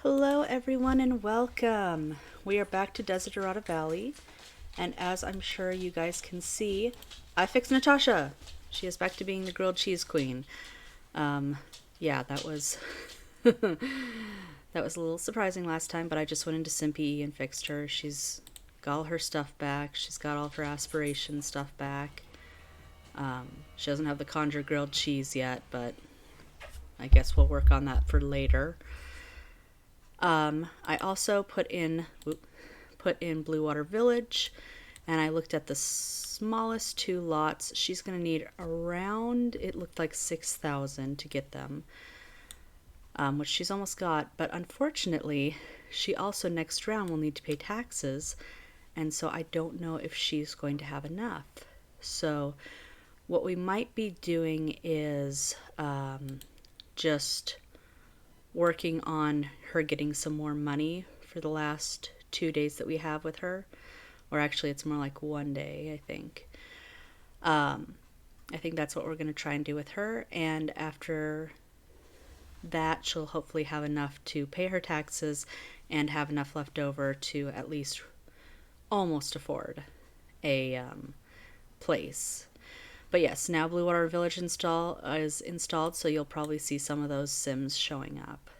Hello, everyone, and welcome. We are back to Desiderata Valley, and as I'm sure you guys can see, I fixed Natasha. She is back to being the grilled cheese queen. Um, yeah, that was that was a little surprising last time, but I just went into Simpy and fixed her. She's got all her stuff back. She's got all of her aspiration stuff back. She doesn't have the conjure grilled cheese yet, but I guess we'll work on that for later. I also put in Blue Water Village, and I looked at the smallest two lots. She's going to need around, it looked like 6,000 to get them, which she's almost got. But unfortunately, she also next round will need to pay taxes, and so I don't know if she's going to have enough. So what we might be doing is just working on her getting some more money for the last 2 days that we have with her. Or actually, it's more like one day, I think. I think that's what we're going to try and do with her. And after that, she'll hopefully have enough to pay her taxes and have enough left over to at least almost afford a place. But yes, now Blue Water Village is installed, so you'll probably see some of those Sims showing up.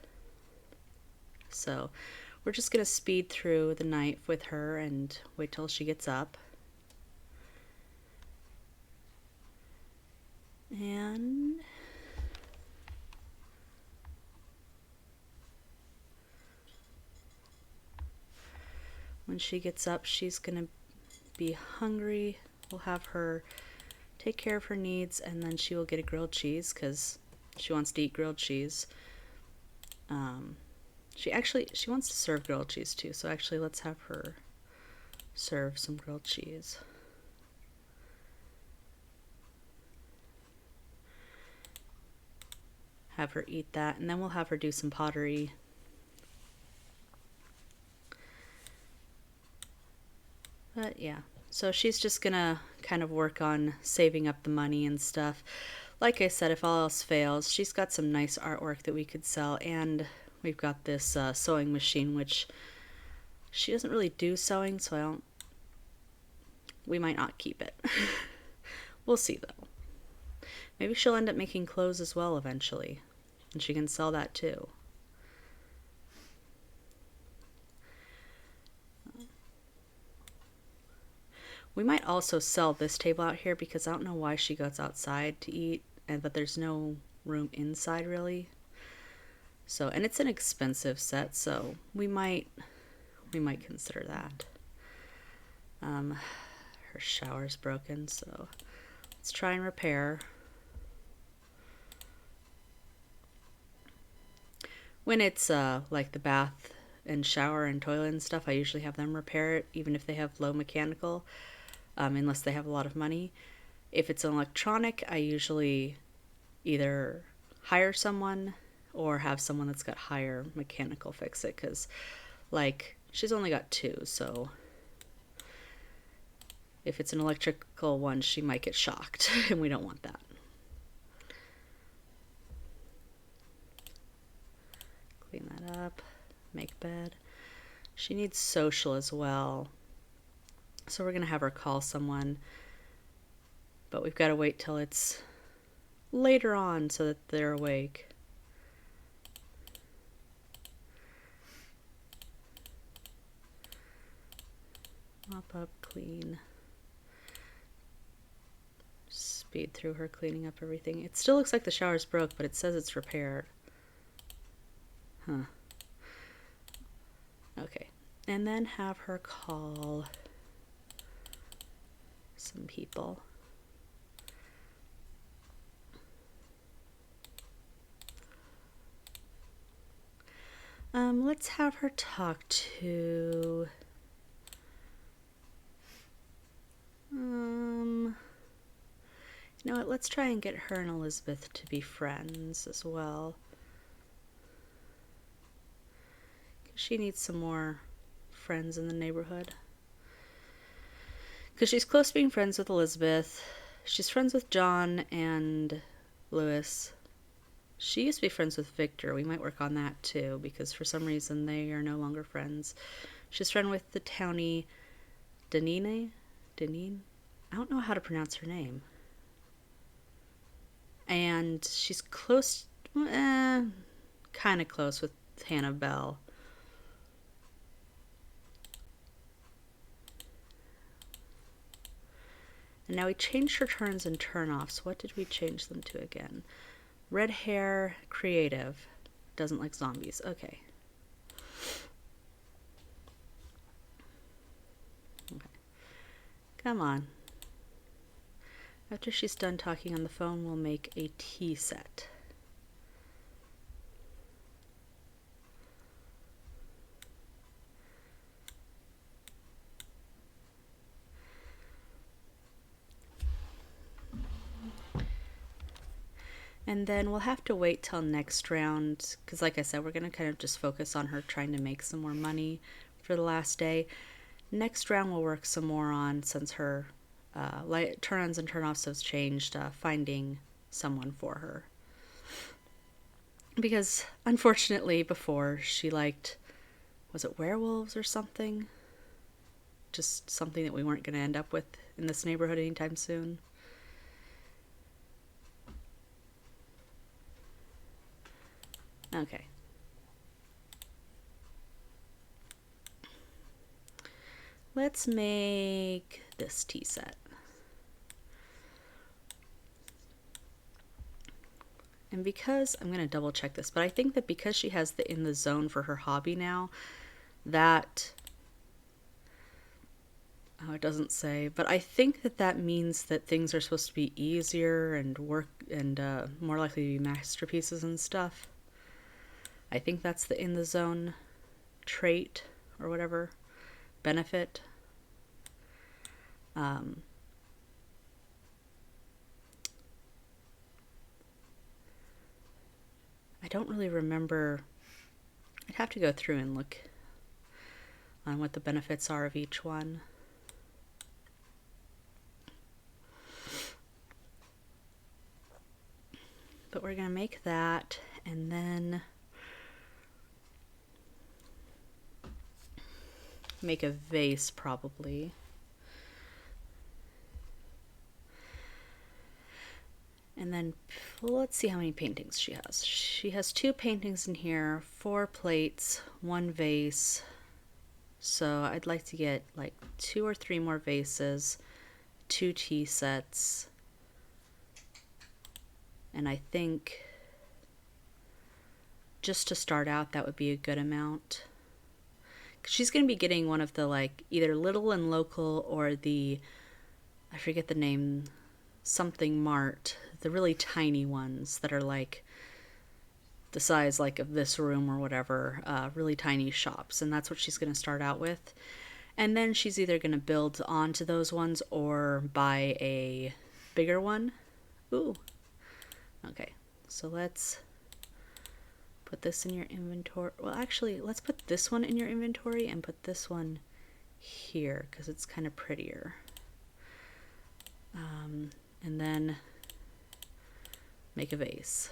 So we're just going to speed through the night with her and wait till she gets up. And when she gets up, she's going to be hungry. We'll have her take care of her needs, and then she will get a grilled cheese because she wants to eat grilled cheese. She wants to serve grilled cheese too, so actually let's have her serve some grilled cheese. Have her eat that, and then we'll have her do some pottery. But yeah, so she's just gonna kind of work on saving up the money and stuff. Like I said, if all else fails, she's got some nice artwork that we could sell, and we've got this sewing machine, which she doesn't really do sewing, so we might not keep it. We'll see though. Maybe she'll end up making clothes as well eventually, and she can sell that too. We might also sell this table out here because I don't know why she goes outside to eat, but there's no room inside really. So, and it's an expensive set, so we might consider that. Her shower's broken, so let's try and repair. When it's like the bath and shower and toilet and stuff, I usually have them repair it, even if they have low mechanical, unless they have a lot of money. If it's an electronic, I usually either hire someone or have someone that's got higher mechanical fix it, because like she's only got two, so if it's an electrical one, she might get shocked, and we don't want that. Clean that up, make bed. She needs social as well, so we're gonna have her call someone, but we've got to wait till it's later on so that they're awake. Mop up, clean. Speed through her cleaning up everything. It still looks like the shower's broke, but it says it's repaired. Huh. Okay. And then have her call some people. Let's have her talk to you know what, let's try and get her and Elizabeth to be friends as well. She needs some more friends in the neighborhood. Because she's close to being friends with Elizabeth. She's friends with John and Lewis. She used to be friends with Victor. We might work on that too, because for some reason they are no longer friends. She's friend with the townie Denine? Denine? I don't know how to pronounce her name. And she's close, kind of close with Hannah Bell. And now we changed her turns and turn-offs. What did we change them to again? Red hair, creative. Doesn't like zombies. Okay. Okay. Come on. After she's done talking on the phone, we'll make a tea set. And then we'll have to wait till next round, because like I said, we're going to kind of just focus on her trying to make some more money for the last day. Next round we'll work some more on, since her turn-ons and turn-offs have changed, finding someone for her. Because unfortunately before she liked, was it werewolves or something? Just something that we weren't going to end up with in this neighborhood anytime soon. Okay. Let's make this tea set. And because, I'm going to double check this, but I think that because she has the in the zone for her hobby now, that, oh, it doesn't say, but I think that that means that things are supposed to be easier and work and more likely to be masterpieces and stuff. I think that's the in the zone trait or whatever, benefit. I don't really remember. I'd have to go through and look on what the benefits are of each one. But we're going to make that, and then make a vase probably. And then let's see how many paintings she has. She has 2 paintings in here, 4 plates, 1 vase. So I'd like to get like 2 or 3 more vases, 2 tea sets. And I think just to start out, that would be a good amount. 'Cause she's going to be getting one of the like either Little and Local or the, I forget the name, something Mart, the really tiny ones that are like the size like of this room or whatever, really tiny shops, and that's what she's going to start out with. And then she's either going to build onto those ones or buy a bigger one. Ooh. Okay, so let's put this in your inventory. Well, actually, let's put this one in your inventory and put this one here because it's kind of prettier. And then make a vase.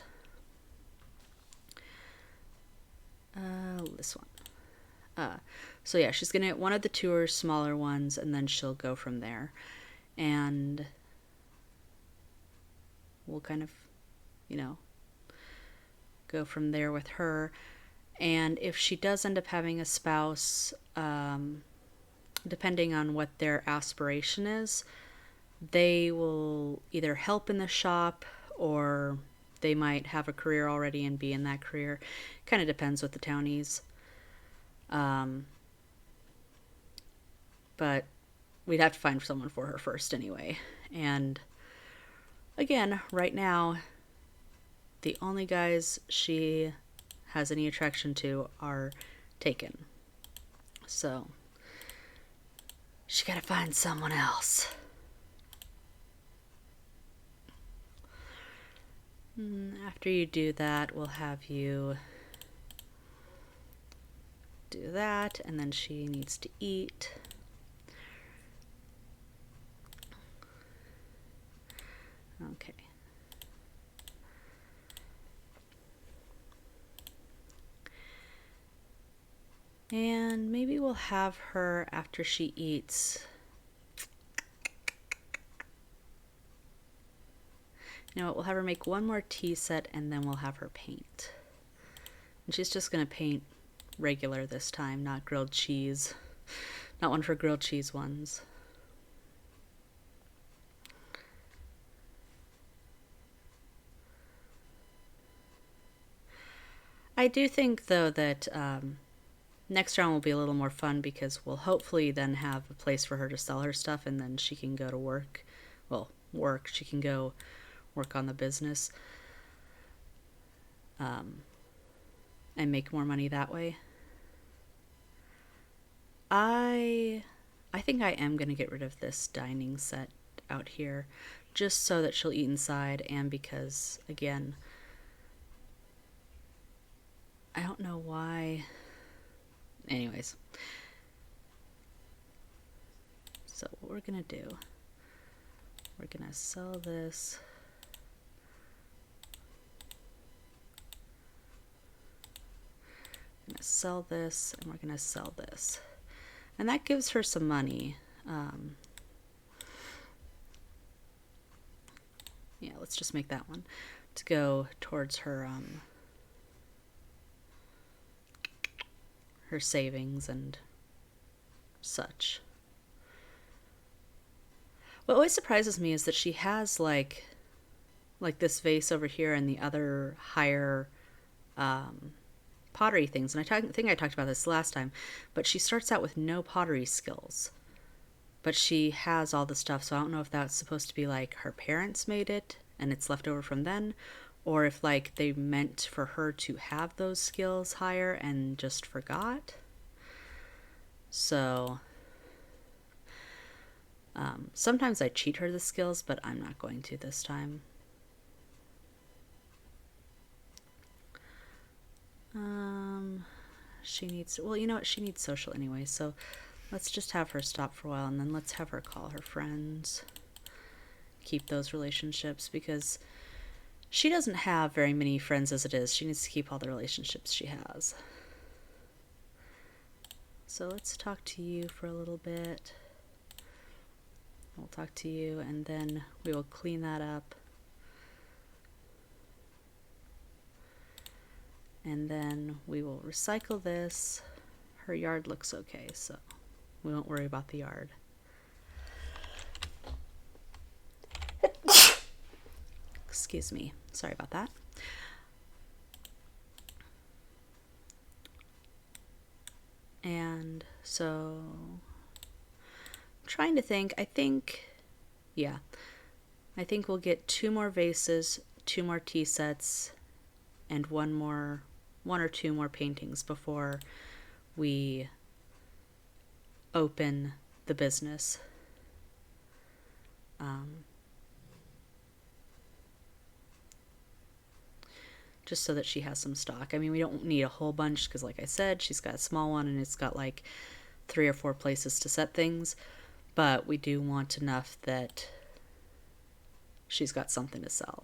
This one. So yeah, she's gonna get one of the 2 or smaller ones, and then she'll go from there. And we'll kind of, you know, go from there with her. And if she does end up having a spouse, depending on what their aspiration is, they will either help in the shop or they might have a career already and be in that career. Kind of depends with the townies. But we'd have to find someone for her first anyway. And again, right now, the only guys she has any attraction to are taken. So she gotta find someone else. After you do that, we'll have you do that, and then she needs to eat. Okay. And maybe we'll have her, after she eats, you know what, we'll have her make one more tea set and then we'll have her paint. And she's just going to paint regular this time, not grilled cheese. Not one of her grilled cheese ones. I do think, though, that next round will be a little more fun because we'll hopefully then have a place for her to sell her stuff, and then she can go to work. Well, work. She can go work on the business and make more money that way. I think I am going to get rid of this dining set out here just so that she'll eat inside, and because, again, I don't know why. Anyways, so what we're gonna do, we're gonna sell this. We're gonna sell this, and we're gonna sell this, and that gives her some money. Yeah, let's just make that one to go towards her her savings and such. What always surprises me is that she has like this vase over here and the other higher pottery things. And I think I talked about this last time, but she starts out with no pottery skills. But she has all the stuff, so I don't know if that's supposed to be like her parents made it and it's left over from then, or if like they meant for her to have those skills higher and just forgot. So sometimes I cheat her the skills, but I'm not going to this time. She needs, well, you know what, she needs social anyway, so let's just have her stop for a while, and then let's have her call her friends. Keep those relationships, because she doesn't have very many friends as it is. She needs to keep all the relationships she has. So let's talk to you for a little bit. We'll talk to you, and then we will clean that up. And then we will recycle this. Her yard looks okay, so we won't worry about the yard. Excuse me. Sorry about that. And so, I'm trying to think. I think we'll get 2 more vases, 2 more tea sets, and one or two more paintings before we open the business. Just so that she has some stock. I mean, we don't need a whole bunch because, like I said, she's got a small one and it's got like 3 or 4 places to set things, but we do want enough that she's got something to sell.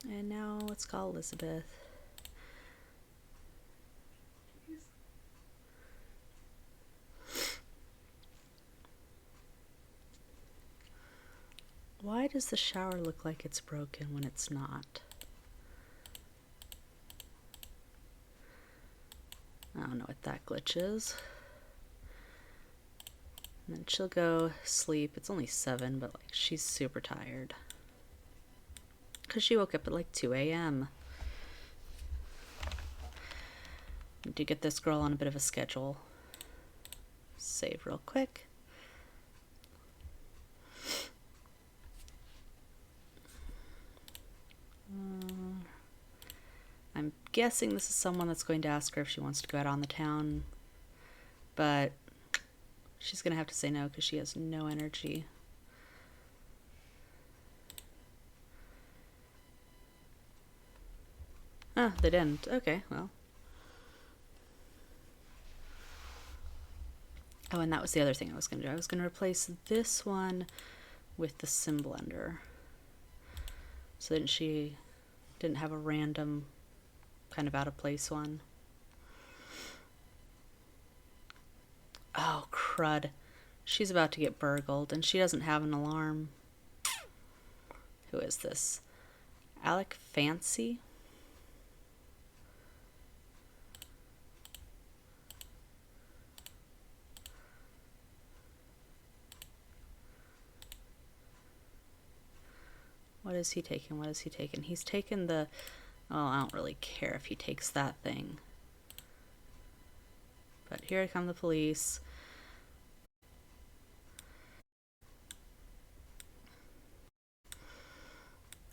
And now let's call Elizabeth. Why does the shower look like it's broken when it's not? I don't know what that glitch is. And then she'll go sleep. It's only 7, but like she's super tired. Because she woke up at like 2 a.m. Need to get this girl on a bit of a schedule. Save real quick. I'm guessing this is someone that's going to ask her if she wants to go out on the town, but she's going to have to say no because she has no energy. Oh, they didn't. Okay, well. Oh, and that was the other thing I was going to do. I was going to replace this one with the sim blender, so that she didn't have a random kind of out of place one. Oh, crud. She's about to get burgled, and she doesn't have an alarm. Who is this? Alec Fancy? What is he taking? What is he taking? He's taken the... Oh, I don't really care if he takes that thing. But here come the police.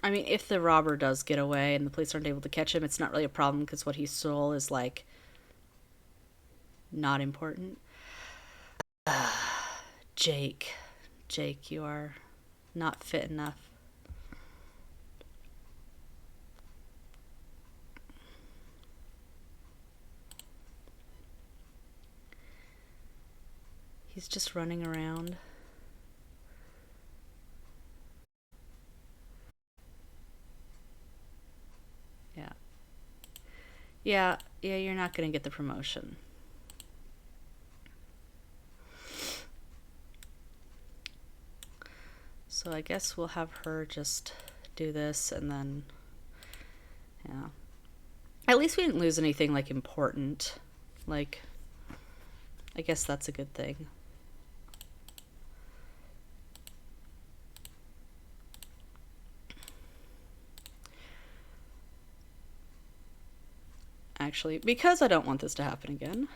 I mean, if the robber does get away and the police aren't able to catch him, it's not really a problem because what he stole is, like, not important. Jake. Jake, you are not fit enough. He's just running around. Yeah. Yeah, you're not gonna get the promotion. So I guess we'll have her just do this and then, yeah. At least we didn't lose anything, like, important. Like, I guess that's a good thing. Actually, because I don't want this to happen again.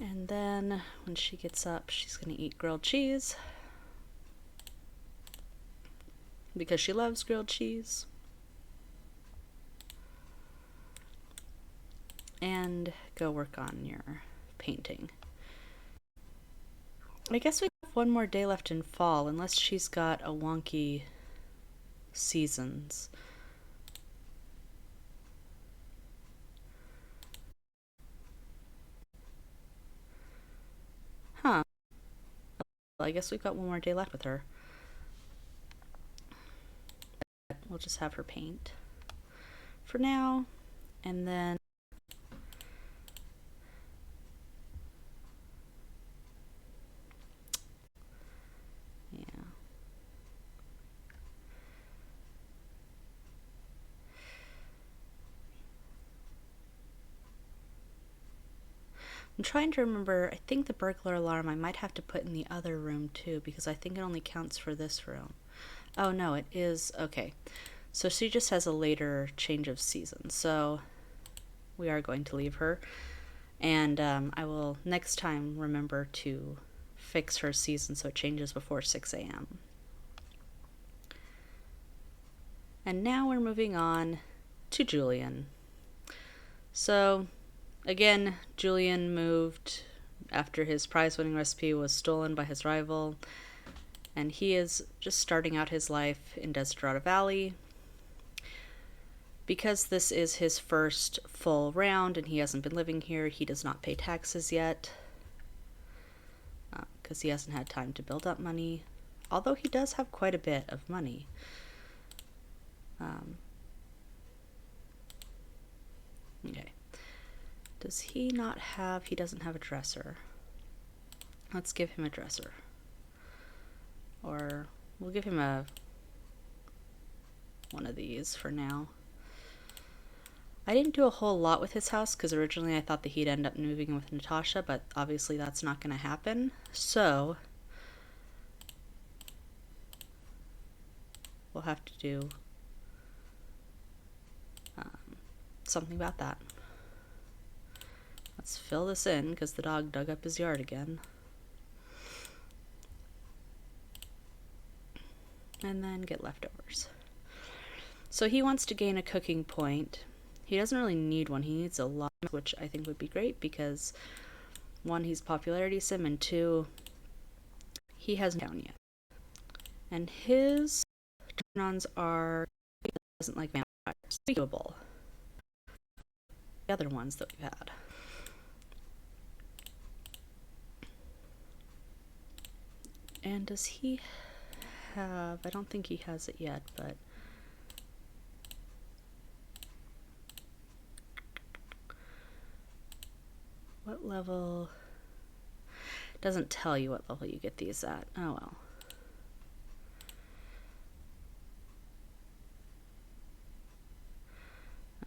And then when she gets up, she's going to eat grilled cheese. Because she loves grilled cheese. And go work on your painting. I guess we have one more day left in fall, unless she's got a wonky seasons. Huh. Well, I guess we've got one more day left with her. We'll just have her paint for now, and then yeah. I'm trying to remember, I think the burglar alarm I might have to put in the other room too, because I think it only counts for this room. Oh no, it is, okay. So she just has a later change of season, so we are going to leave her. And I will next time remember to fix her season so it changes before 6 a.m. And now we're moving on to Julian. So, again, Julian moved after his prize-winning recipe was stolen by his rival, and he is just starting out his life in Desiderata Valley. Because this is his first full round and he hasn't been living here, he does not pay taxes yet. Because he hasn't had time to build up money. Although he does have quite a bit of money. Okay. Does he not have... He doesn't have a dresser. Let's give him a dresser. Or we'll give him one of these for now. I didn't do a whole lot with his house because originally I thought that he'd end up moving with Natasha, but obviously that's not going to happen. So we'll have to do something about that. Let's fill this in because the dog dug up his yard again. And then get leftovers. So he wants to gain a cooking point. He doesn't really need one. He needs a lot, which I think would be great because, one, he's popularity sim, and two, he hasn't down yet. And his turn-ons are, he doesn't like vampires. Doable. The other ones that we've had. And does he have... I don't think he has it yet, but... What level... Doesn't tell you what level you get these at. Oh well.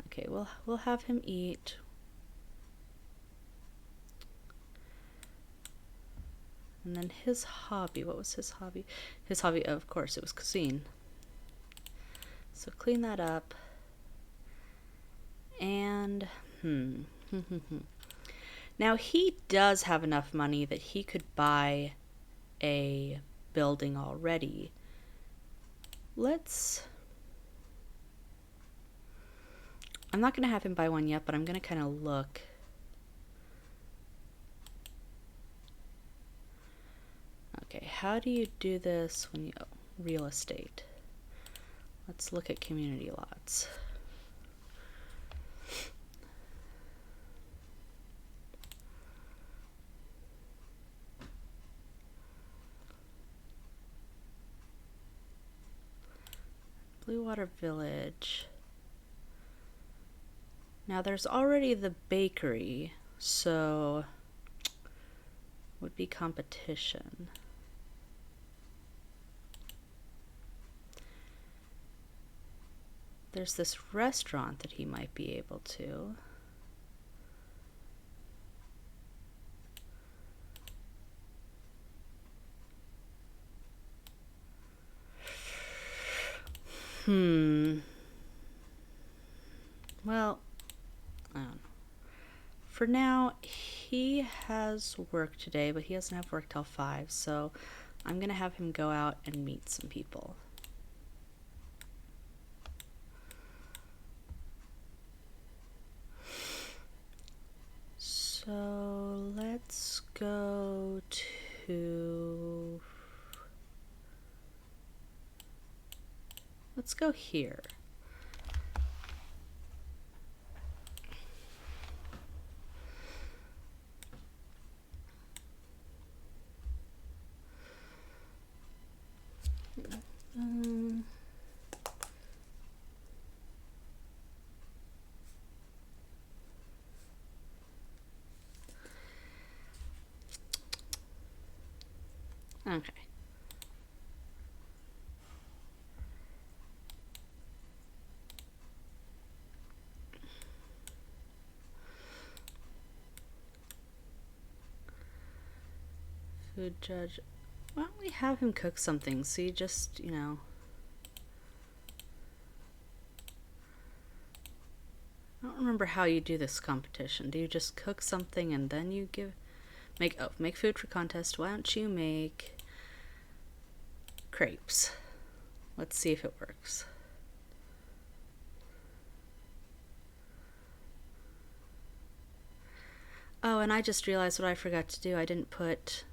Okay, we'll have him eat. And then his hobby, what was his hobby? His hobby, of course, it was cuisine. So clean that up. And, Now he does have enough money that he could buy a building already. I'm not going to have him buy one yet, but I'm going to kind of look. Okay, how do you do this when you... real estate. Let's look at community lots. Blue Water Village. Now there's already the bakery, so would be competition. There's this restaurant that he might be able to. Well, I don't know. For now, he has work today, but he doesn't have work till 5, so I'm going to have him go out and meet some people. So let's go to... Let's go here. Okay. Food judge. Why don't we have him cook something? So you just, you know... I don't remember how you do this competition. Do you just cook something and then you make food for contest? Why don't you make crepes? Let's see if it works. Oh, and I just realized what I forgot to do. I didn't put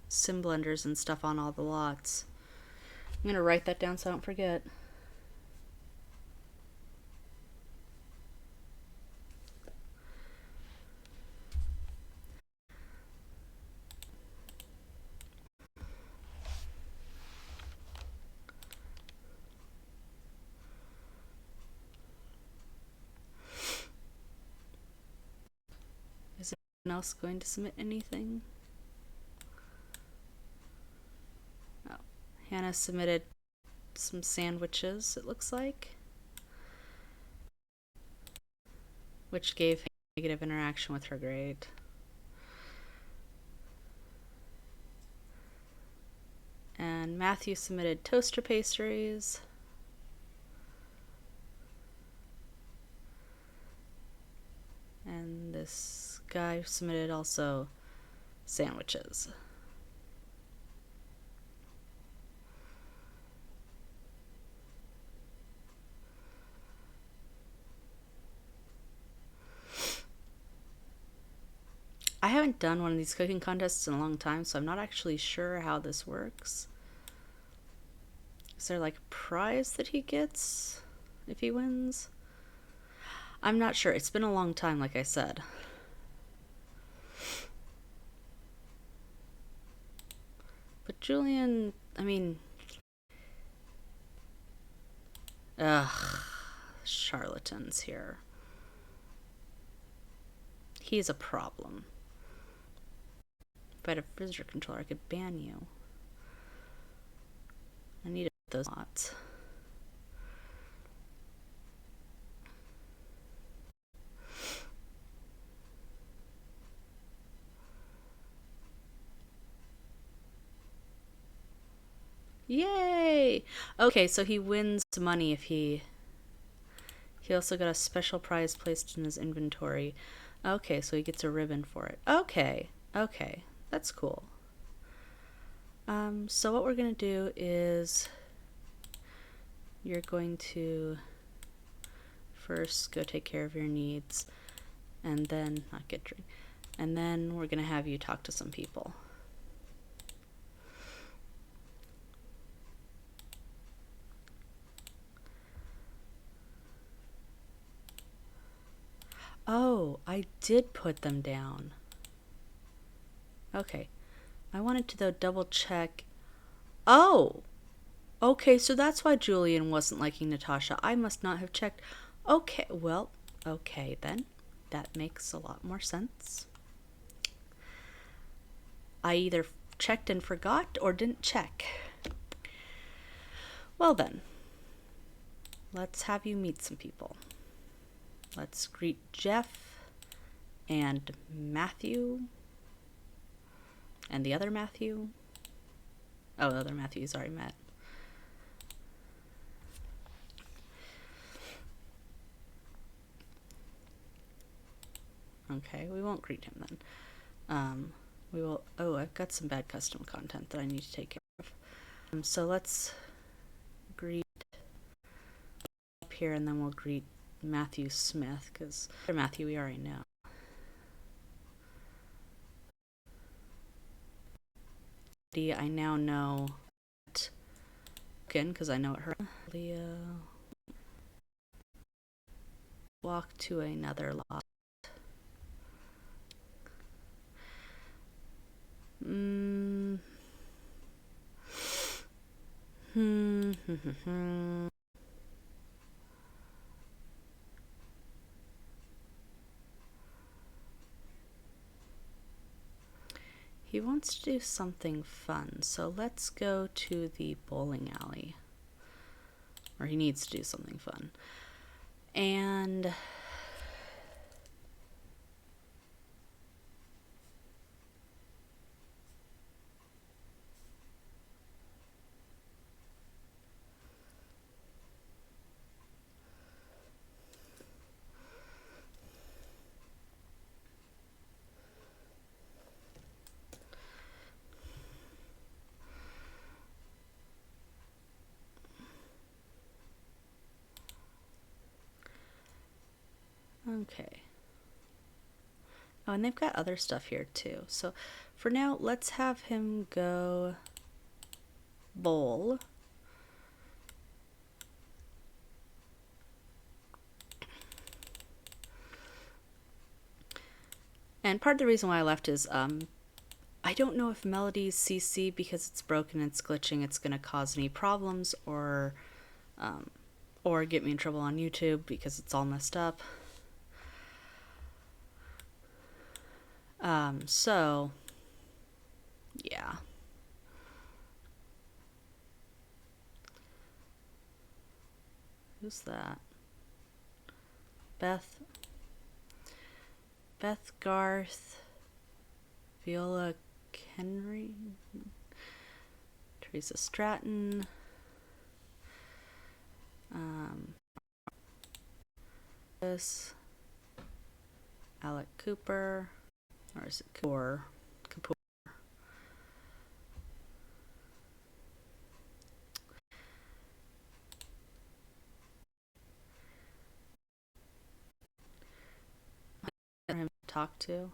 sim blenders and stuff on all the lots. I'm gonna write that down so I don't forget. Is anyone else going to submit anything? Oh, Hannah submitted some sandwiches, it looks like, which gave negative interaction with her grade. And Matthew submitted toaster pastries. And this guy submitted also sandwiches. I haven't done one of these cooking contests in a long time, so I'm not actually sure how this works. Is there like a prize that he gets if he wins? I'm not sure. It's been a long time, like I said. But Julian, I mean, ugh, charlatans here. He's a problem. If I had a visitor controller, I could ban you. I need those lots. Yay! Okay, so he wins money if he also got a special prize placed in his inventory. Okay, so he gets a ribbon for it. Okay, that's cool. So what we're gonna do is you're going to first go take care of your needs, and then not get drink, and then we're gonna have you talk to some people. Oh, I did put them down. Okay. I wanted to, though, double check. Oh! Okay, so that's why Julian wasn't liking Natasha. I must not have checked. Okay, well, okay then. That makes a lot more sense. I either checked and forgot or didn't check. Well then, let's have you meet some people. Let's greet Jeff and Matthew and the other Matthew. Oh, the other Matthew's already met. Okay, we won't greet him then. We will. Oh, I've got some bad custom content that I need to take care of. So let's greet up here, and then we'll greet Matthew Smith, because Matthew we already know. I now know again because I know it hurt. Leo, walk to another lot. He wants to do something fun, so let's go to the bowling alley. Or he needs to do something fun. And okay. Oh, and they've got other stuff here too. So for now, let's have him go bowl. And part of the reason why I left is I don't know if Melody's CC, because it's broken and it's glitching, it's going to cause any problems or get me in trouble on YouTube because it's all messed up. So yeah. Who's that? Beth Garth, Viola Henry, Teresa Stratton, this Alec Cooper, or is it Kapoor? For him to talk to.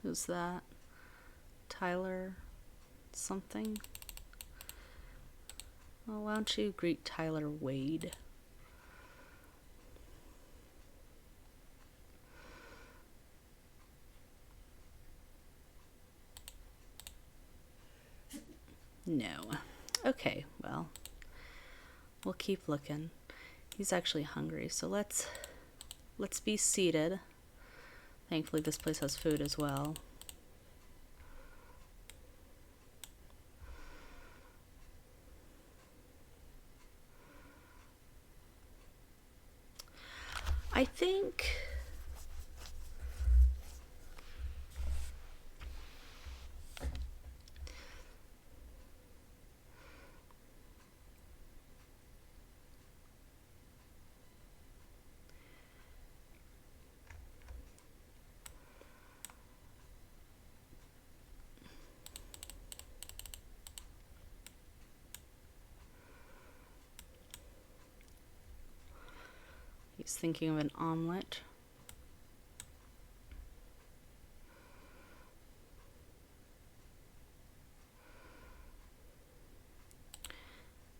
Who's that? Tyler something? Well, why don't you greet Tyler Wade? No. Okay, well, we'll keep looking. He's actually hungry, so let's be seated. Thankfully, this place has food as well. I think he's thinking of an omelet.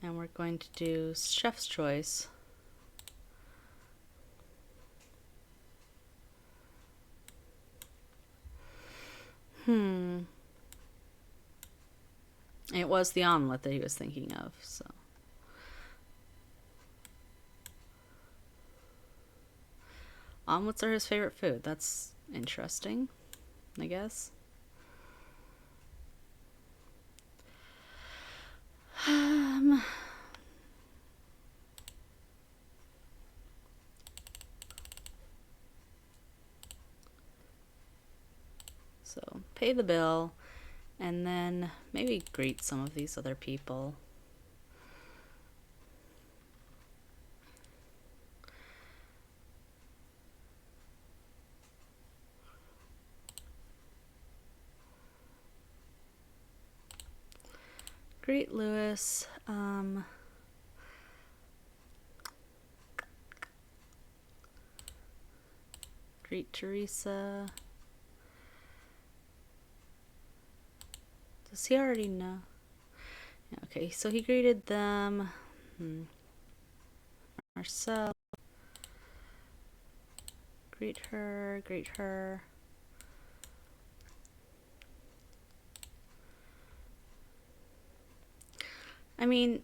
And we're going to do chef's choice. It was the omelet that he was thinking of, so. Omelets are his favorite food. That's interesting, I guess. So pay the bill and then maybe greet some of these other people. Greet Lewis. Greet Teresa. Does he already know? Yeah, okay, so he greeted them. Marcel. Greet her, greet her. I mean,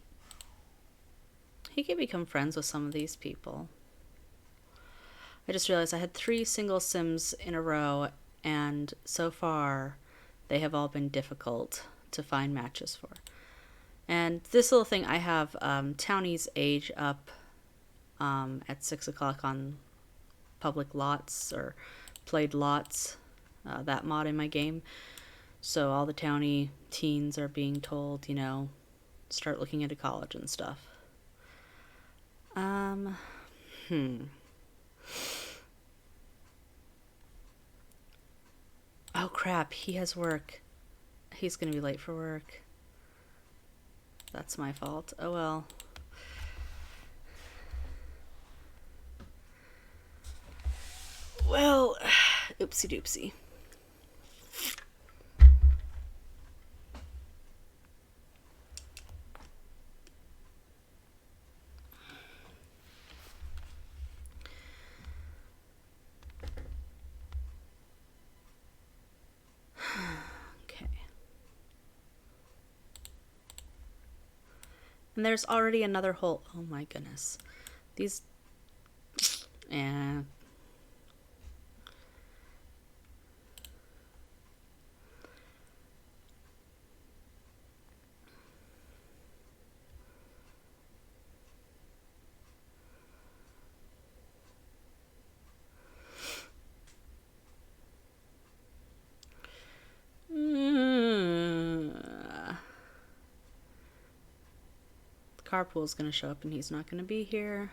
he could become friends with some of these people. I just realized I had 3 single sims in a row, and so far they have all been difficult to find matches for. And this little thing, I have townies age up at 6 o'clock on public lots or played lots, that mod in my game. So all the townie teens are being told, start looking into college and stuff. Oh crap, he has work. He's gonna be late for work. That's my fault. Oh well. Well, oopsie doopsie. Okay. And there's already another hole. Oh my goodness. These. Eh. Carpool's gonna show up and he's not gonna be here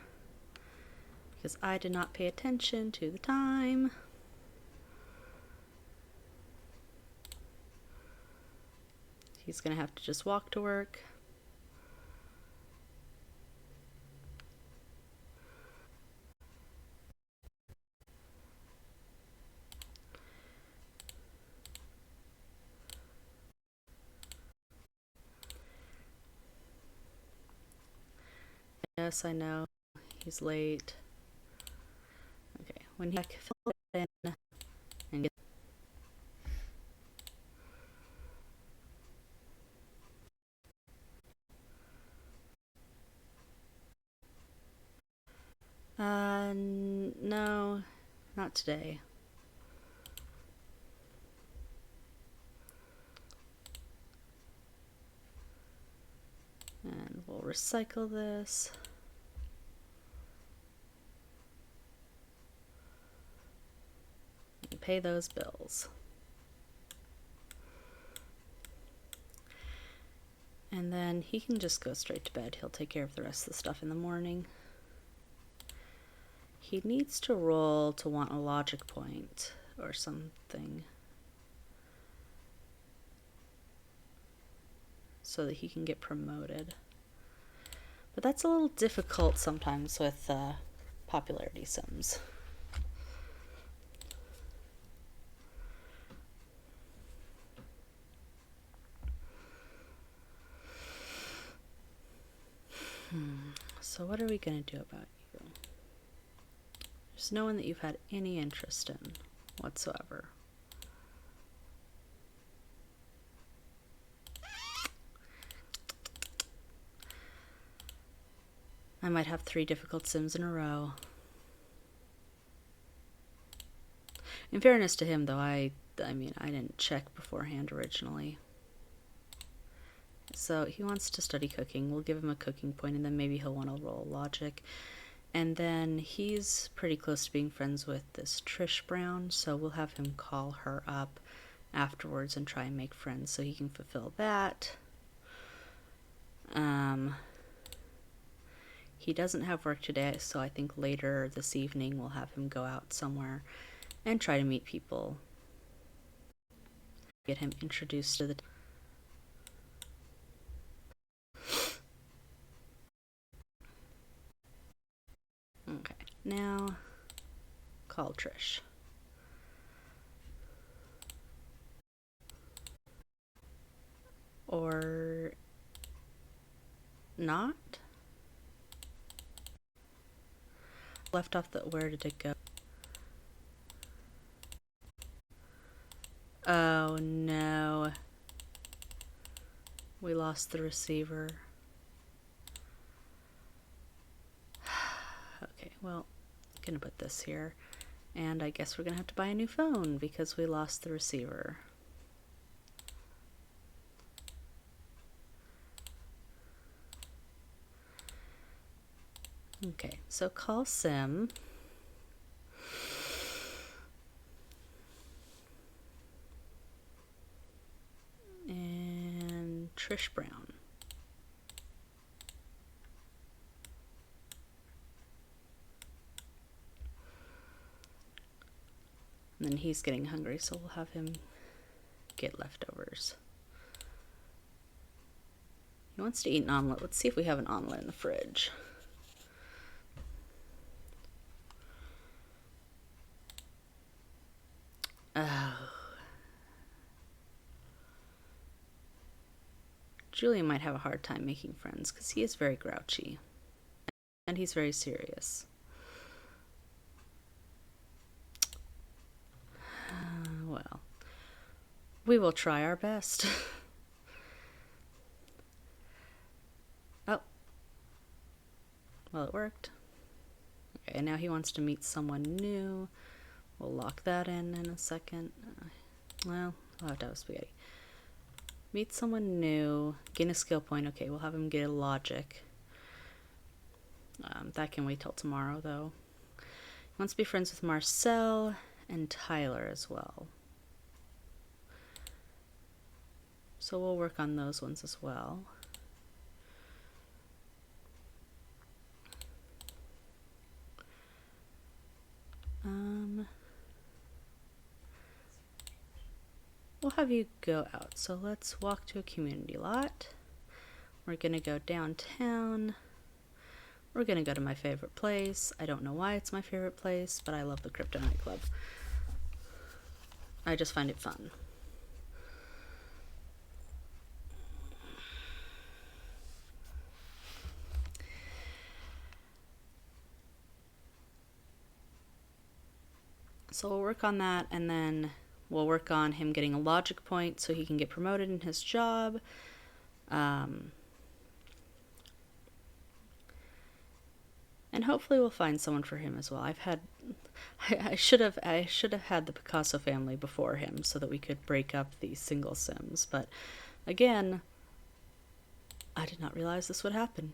because I did not pay attention to the time. He's gonna have to just walk to work. Yes, I know. He's late. Okay, when he fill it in and get. not today. And we'll recycle this. And pay those bills. And then he can just go straight to bed. He'll take care of the rest of the stuff in the morning. He needs to roll to want a logic point or something, so that he can get promoted. But that's a little difficult sometimes with popularity sims. So what are we going to do about you? There's no one that you've had any interest in whatsoever. I might have 3 difficult sims in a row. In fairness to him, though, I mean, I didn't check beforehand originally. So he wants to study cooking. We'll give him a cooking point, and then maybe he'll want to roll logic. And then he's pretty close to being friends with this Trish Brown, so we'll have him call her up afterwards and try and make friends so he can fulfill that. He doesn't have work today, so I think later this evening we'll have him go out somewhere and try to meet people. Get him introduced to the... Okay, now call Trish. Or not? Left off the... Where did it go? Oh no. We lost the receiver. Okay, well, I'm gonna put this here. And I guess we're gonna have to buy a new phone because we lost the receiver. Okay, so call Sim. And Trish Brown. And then he's getting hungry, so we'll have him get leftovers. He wants to eat an omelet. Let's see if we have an omelet in the fridge. Oh. Julian might have a hard time making friends because he is very grouchy. And he's very serious. Well, we will try our best. Oh. Well, it worked. Okay, and now he wants to meet someone new. We'll lock that in a second. Well, I'll have to have spaghetti. Meet someone new. Gain a skill point. Okay, we'll have him get a logic. That can wait till tomorrow, though. He wants to be friends with Marcel and Tyler as well. So we'll work on those ones as well. We'll have you go out. So let's walk to a community lot. We're gonna go downtown. We're gonna go to my favorite place. I don't know why it's my favorite place, but I love the Kryptonite Club. I just find it fun. So we'll work on that, and then we'll work on him getting a logic point so he can get promoted in his job. And hopefully we'll find someone for him as well. I've had I should have had the Picasso family before him so that we could break up the single Sims. But again, I did not realize this would happen.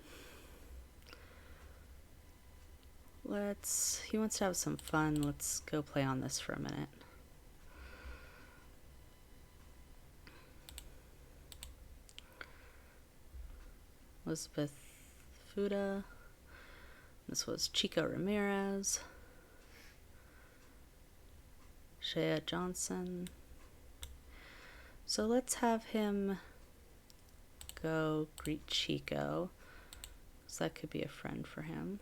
He wants to have some fun. Let's go play on this for a minute. Elizabeth Fuda. This was Chico Ramirez. Shea Johnson. So let's have him go greet Chico. So that could be a friend for him.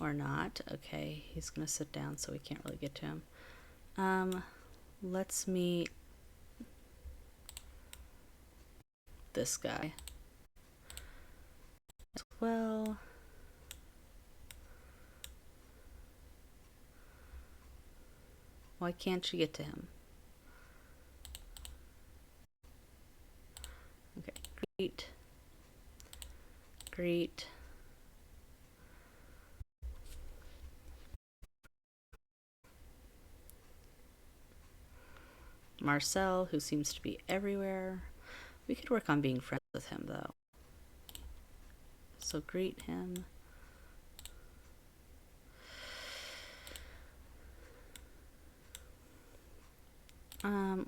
Or not. Okay, he's gonna sit down so we can't really get to him. Let's meet this guy as well. Why can't you get to him? Okay, greet. Marcel, who seems to be everywhere. We could work on being friends with him, though. So greet him.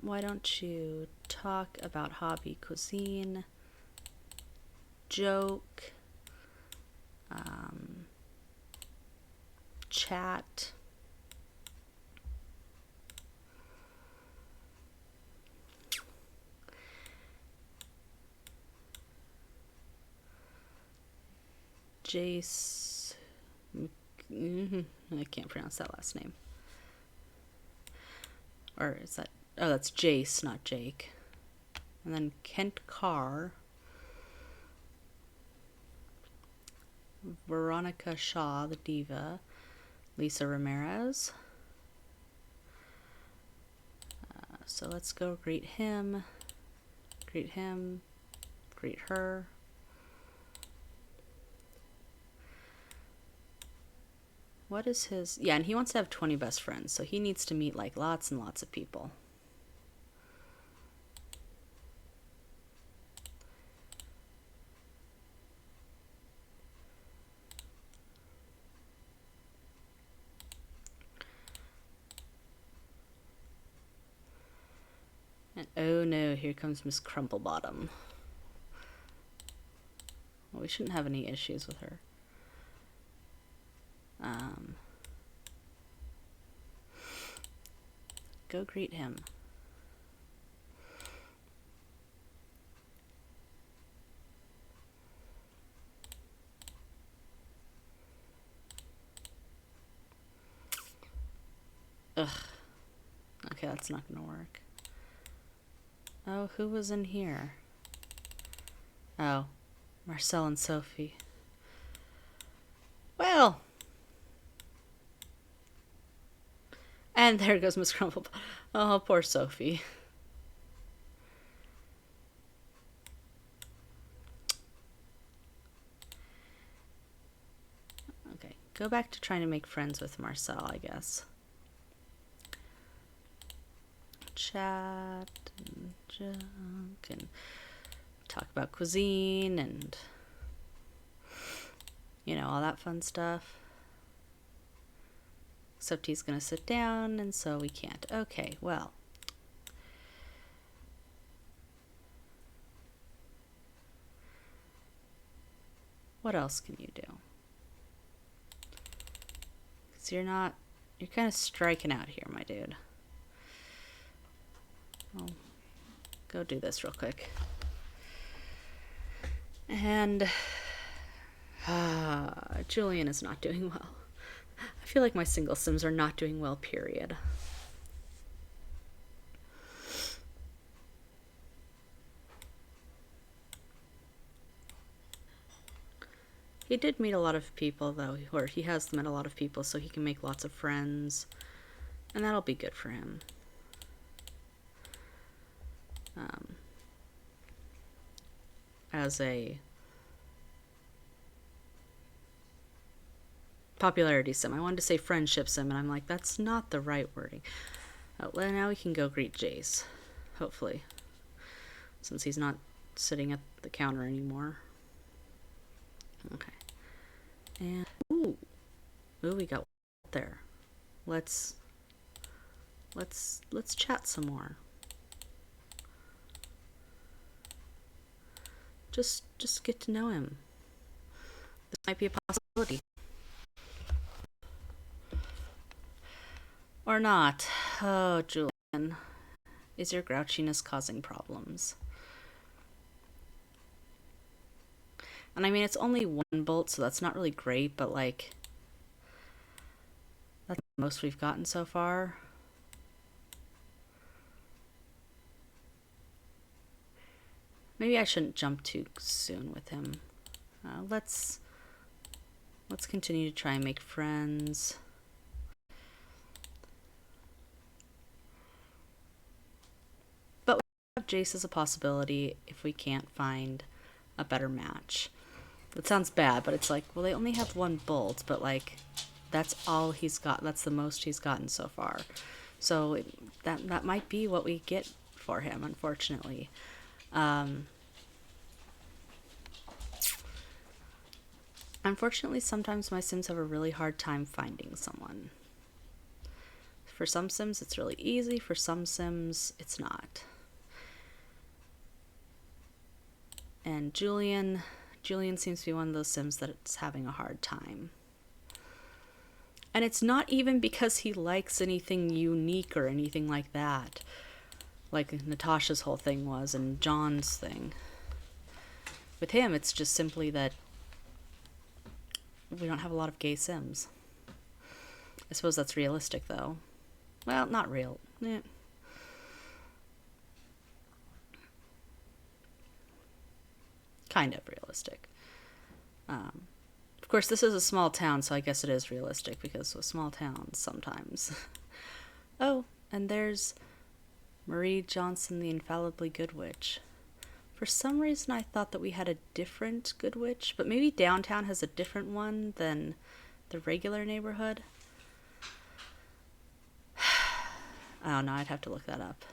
Why don't you talk about hobby, cuisine, joke, chat. Jace. I can't pronounce that last name. Or is that... Oh, that's Jace, not Jake. And then Kent Carr. Veronica Shaw, the diva. Lisa Ramirez. So let's go greet him. Greet him. Greet her. What is his... Yeah, and he wants to have 20 best friends, so he needs to meet like lots and lots of people. And oh no, here comes Miss Crumplebottom. Well, we shouldn't have any issues with her. Go greet him. Ugh. Okay, that's not gonna work. Oh, who was in here? Oh, Marcel and Sophie. Well. And there goes Miss Crumple. Oh, poor Sophie. Okay, go back to trying to make friends with Marcel, I guess. Chat and junk and talk about cuisine and, you know, all that fun stuff. Except he's gonna sit down, and so we can't. Okay, well. What else can you do? Because you're kind of striking out here, my dude. I'll go do this real quick. And Julian is not doing well. I feel like my single Sims are not doing well, period. He did meet a lot of people, though, or he has met a lot of people, so he can make lots of friends. And that'll be good for him. As a popularity sim. I wanted to say friendship sim, and I'm like, that's not the right wording. Oh, well, now we can go greet Jace, hopefully, since he's not sitting at the counter anymore. Okay. And ooh, we got there. Let's chat some more. Just get to know him. This might be a possibility. Or not. Oh, Julian. Is your grouchiness causing problems? And I mean, it's only one bolt, so that's not really great, but like, that's the most we've gotten so far. Maybe I shouldn't jump too soon with him. Let's continue to try and make friends. But we have Jace as a possibility if we can't find a better match. It sounds bad, but it's like, well, they only have one bolt, but like, that's all he's got. That's the most he's gotten so far. So that might be what we get for him, unfortunately. Unfortunately, sometimes my sims have a really hard time finding someone. For some sims, it's really easy. For some sims, it's not. And Julian seems to be one of those sims that's having a hard time. And it's not even because he likes anything unique or anything like that. Like Natasha's whole thing was, and John's thing. With him, it's just simply that we don't have a lot of gay sims. I suppose that's realistic, though. Well, not real. Kind of realistic. Of course, this is a small town, so I guess it is realistic, because with small towns, sometimes. Oh, and there's Marie Johnson, the infallibly good witch. For some reason, I thought that we had a different good witch, but maybe downtown has a different one than the regular neighborhood. I don't know, I'd have to look that up.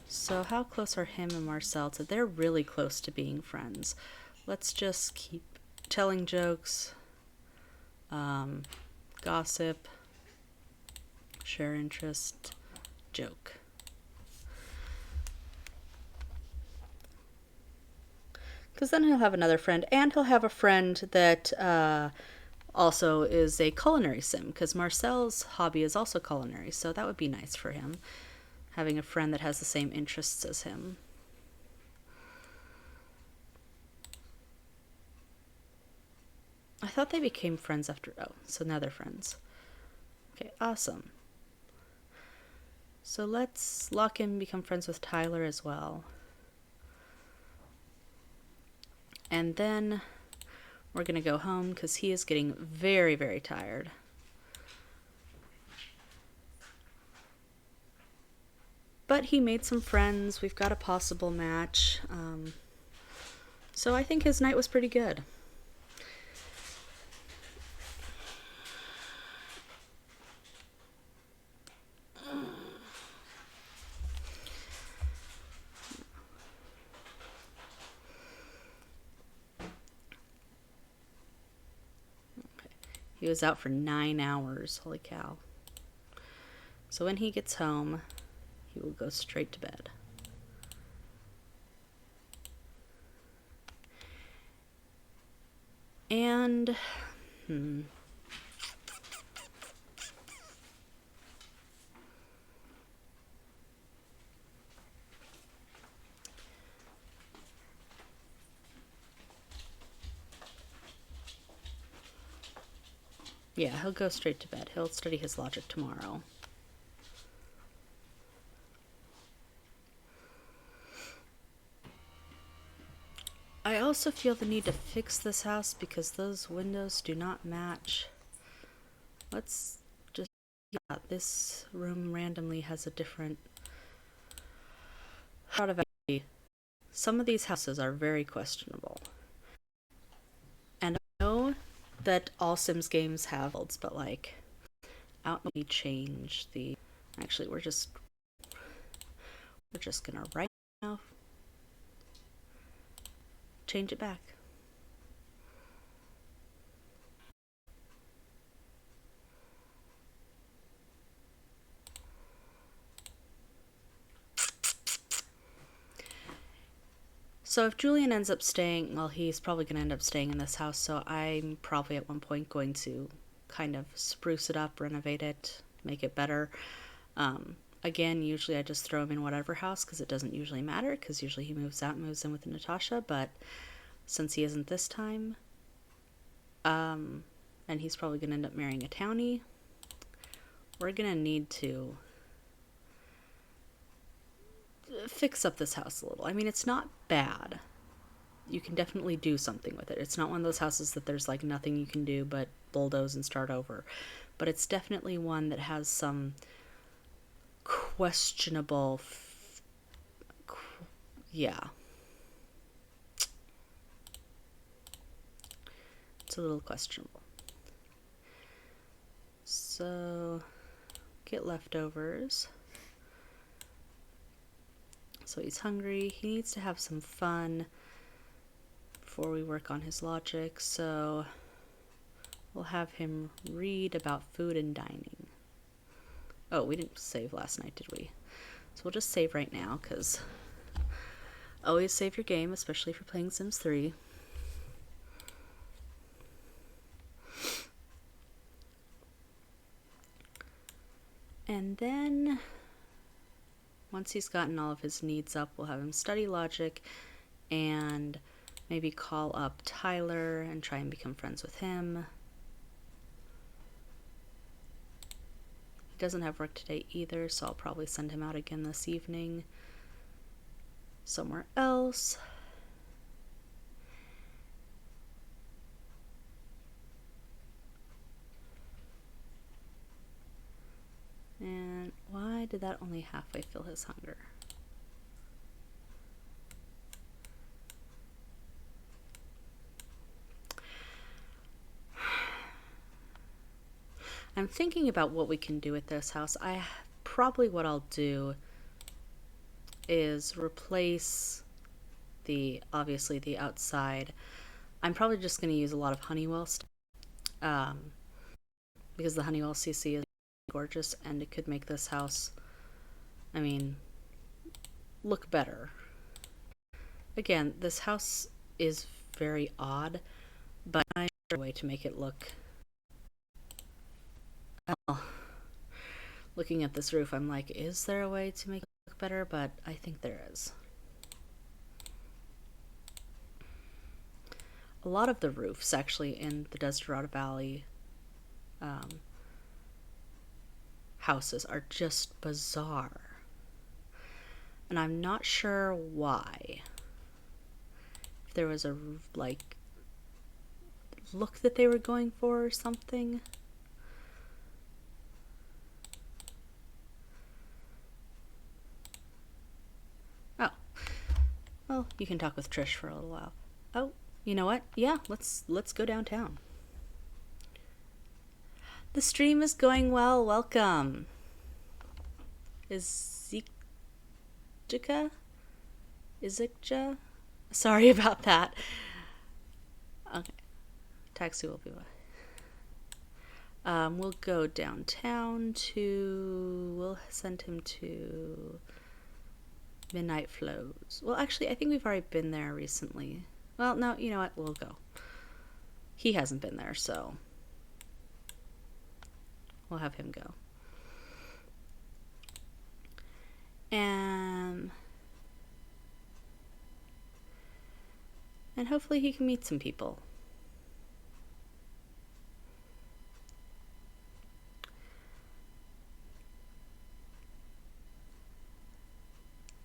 So how close are him and Marcel to... They're really close to being friends. Let's just keep telling jokes, gossip, share interest, joke. Because then he'll have another friend, and he'll have a friend that also is a culinary sim, because Marcel's hobby is also culinary, so that would be nice for him, having a friend that has the same interests as him. I thought they became friends after... Oh, so now they're friends. Okay, awesome. So let's lock in, become friends with Tyler as well. And then we're going to go home because he is getting very, very tired. But he made some friends. We've got a possible match. So I think his night was pretty good. He was out for 9 hours. Holy cow. So when he gets home, he will go straight to bed. And... yeah, he'll go straight to bed. He'll study his logic tomorrow. I also feel the need to fix this house because those windows do not match. Let's just... yeah, this room randomly has a different... Some of these houses are very questionable. And I know that all Sims games have, but like, out we change the. Actually, we're just gonna right now change it back. So if Julian ends up staying, well, he's probably going to end up staying in this house, so I'm probably at one point going to kind of spruce it up, renovate it, make it better. Again, usually I just throw him in whatever house because it doesn't usually matter, because usually he moves out and moves in with Natasha, but since he isn't this time, and he's probably going to end up marrying a townie, we're going to need to fix up this house a little. I mean, it's not bad. You can definitely do something with it. It's not one of those houses that there's like nothing you can do but bulldoze and start over. But it's definitely one that has some questionable yeah. It's a little questionable. So get leftovers. So he's hungry. He needs to have some fun before we work on his logic. So we'll have him read about food and dining. Oh, we didn't save last night, did we? So we'll just save right now, because always save your game, especially if you're playing Sims 3. And then, once he's gotten all of his needs up, we'll have him study logic and maybe call up Tyler and try and become friends with him. He doesn't have work today either, so I'll probably send him out again this evening somewhere else. And why did that only halfway fill his hunger? I'm thinking about what we can do with this house. Probably what I'll do is replace obviously the outside. I'm probably just going to use a lot of Honeywell stuff, because the Honeywell CC is gorgeous and it could make this house, I mean, look better. Again, this house is very odd, but I find a way to make it look. Looking at this roof, I'm like, is there a way to make it look better? But I think there is. A lot of the roofs, actually, in the Desiderata Valley houses are just bizarre. And I'm not sure why. If there was a, like, look that they were going for or something. Oh. Well, you can talk with Trish for a little while. Oh, you know what? Yeah, let's go downtown. The stream is going well. Welcome. Izikja? Sorry about that. Okay. Taxi will be by. We'll go downtown we'll send him to Midnight Flows. Well, actually, I think we've already been there recently. Well, no, you know what? We'll go. He hasn't been there, so we'll have him go. And hopefully he can meet some people.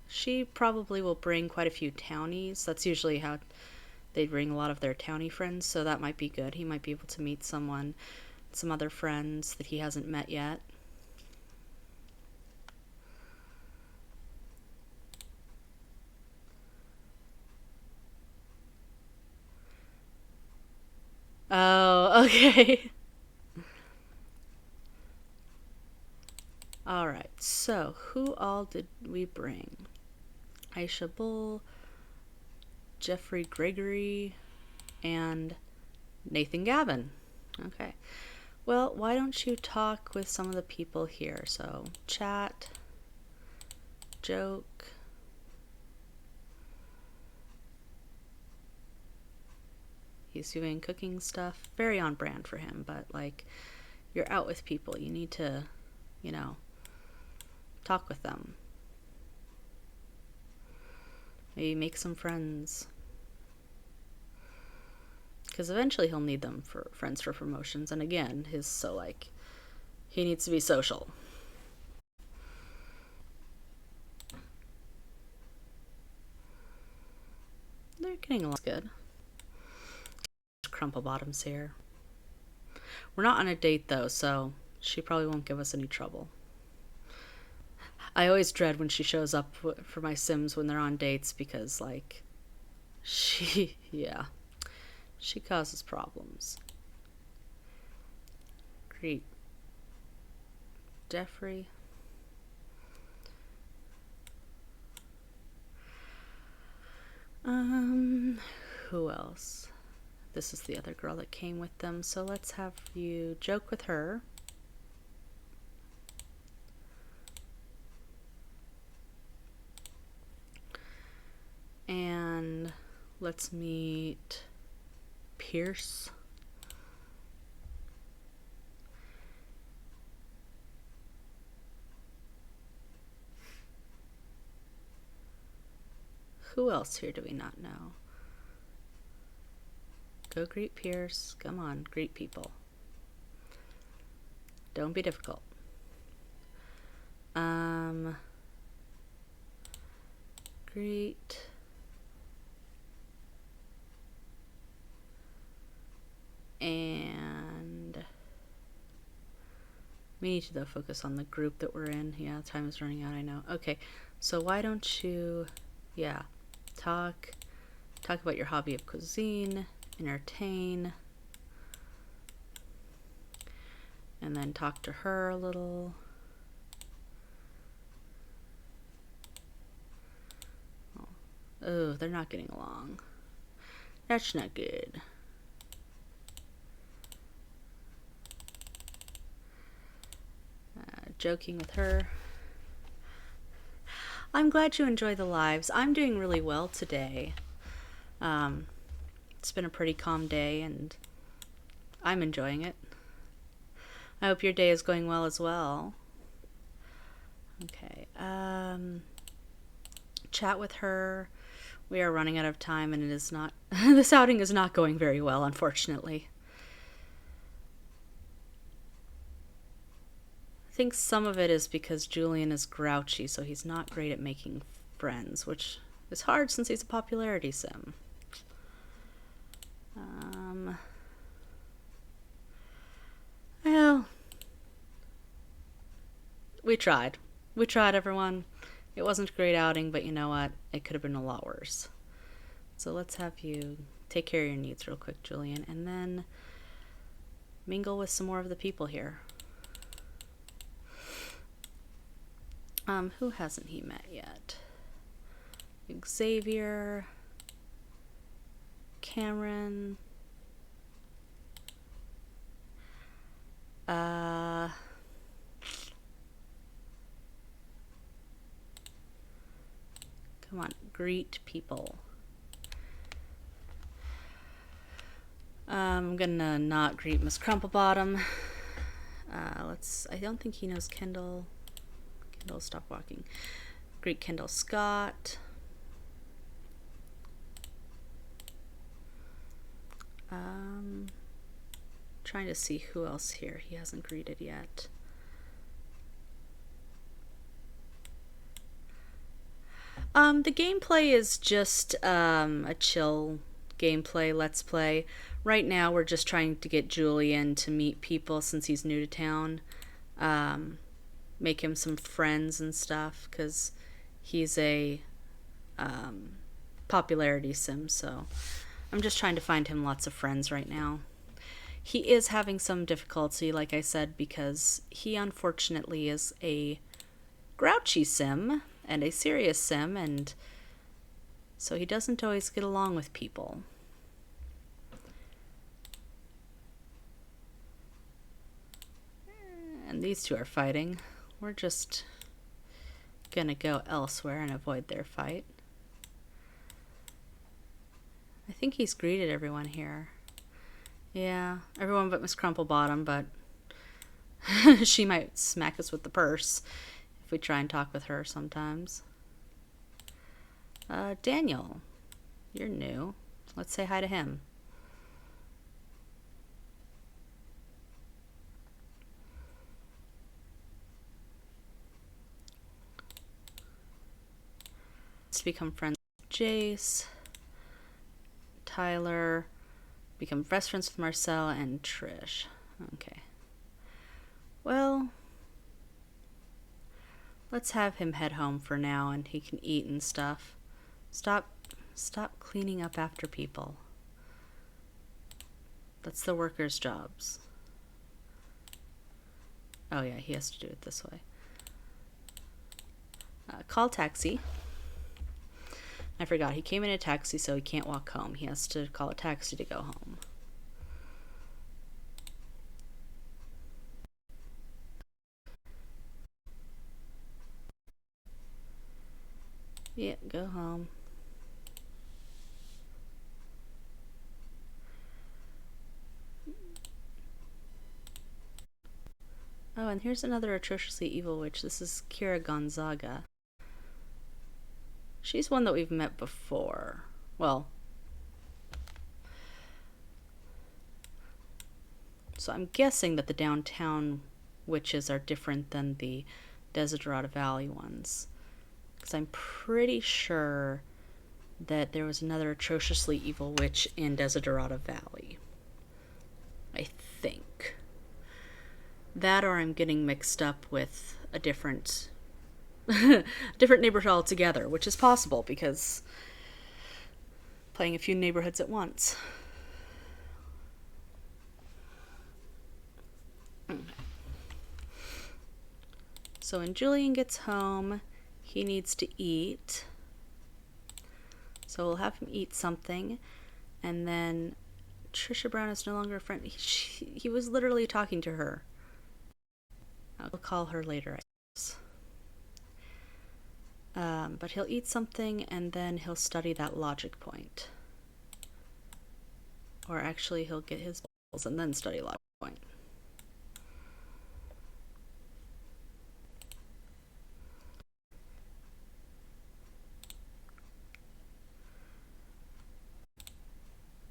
She probably will bring quite a few townies. That's usually how they bring a lot of their townie friends, so that might be good. He might be able to meet some other friends that he hasn't met yet. Oh, Okay. Alright, so who all did we bring? Aisha Bull, Jeffrey Gregory, and Nathan Gavin. Okay. Well, why don't you talk with some of the people here? So, chat, joke. He's doing cooking stuff. Very on brand for him, but like, you're out with people. You need to, talk with them. Maybe make some friends. Because eventually he'll need them for friends for promotions. And again, he needs to be social. They're getting along good. Crumple Bottoms here. We're not on a date though, so she probably won't give us any trouble. I always dread when she shows up for my Sims when they're on dates because, like, she causes problems. Great. Jeffrey. Who else? This is the other girl that came with them, so let's have you joke with her. And let's meet Pierce. Who else here do we not know? Go greet Pierce. Come on, greet people. Don't be difficult. Greet. And we need to though focus on the group that we're in. Yeah, time is running out, I know. Okay, so why don't you, talk about your hobby of cuisine, entertain, and then talk to her a little. Oh, they're not getting along. That's not good. Joking with her. I'm glad you enjoy the lives. I'm doing really well today. It's been a pretty calm day and I'm enjoying it. I hope your day is going well as well. Okay. Chat with her. We are running out of time and it is not this outing is not going very well, unfortunately. I think some of it is because Julian is grouchy, so he's not great at making friends, which is hard since he's a popularity sim. Well, we tried. We tried, everyone. It wasn't a great outing, but you know what? It could have been a lot worse. So let's have you take care of your needs real quick, Julian, and then mingle with some more of the people here. Who hasn't he met yet? Xavier, Cameron, come on, greet people. I'm gonna not greet Miss Crumplebottom. I don't think he knows Kendall. Kendall, stop walking. Greet Kendall Scott. Trying to see who else here he hasn't greeted yet. The gameplay is just a chill gameplay, let's play. Right now we're just trying to get Julian to meet people since he's new to town. Make him some friends and stuff because he's a popularity sim, so I'm just trying to find him lots of friends right now. he is having some difficulty, like I said, because he unfortunately is a grouchy sim and a serious sim, and so he doesn't always get along with people. And these two are fighting. We're just gonna go elsewhere and avoid their fight. I think he's greeted everyone here. Yeah, everyone but Miss Crumplebottom, but she might smack us with the purse if we try and talk with her sometimes. Daniel, you're new. Let's say hi to him. Let's become friends with Jace, Tyler, become best friends with Marcel and Trish. Okay. Well, let's have him head home for now and he can eat and stuff. Stop cleaning up after people. That's the workers' jobs. Oh yeah, he has to do it this way. Call taxi. I forgot, he came in a taxi, so he can't walk home. He has to call a taxi to go home. Yeah, go home. Oh, and here's another atrociously evil witch. This is Kira Gonzaga. She's one that we've met before. Well, so I'm guessing that the downtown witches are different than the Desiderata Valley ones. Because I'm pretty sure that there was another atrociously evil witch in Desiderata Valley. I think. That or I'm getting mixed up with a different different neighborhood altogether, which is possible because playing a few neighborhoods at once. So when Julian gets home, he needs to eat. So we'll have him eat something. And then Trisha Brown is no longer a friend. He was literally talking to her. I'll call her later, I guess. But he'll eat something and then he'll study that logic point. Or actually, he'll get his balls and then study logic point.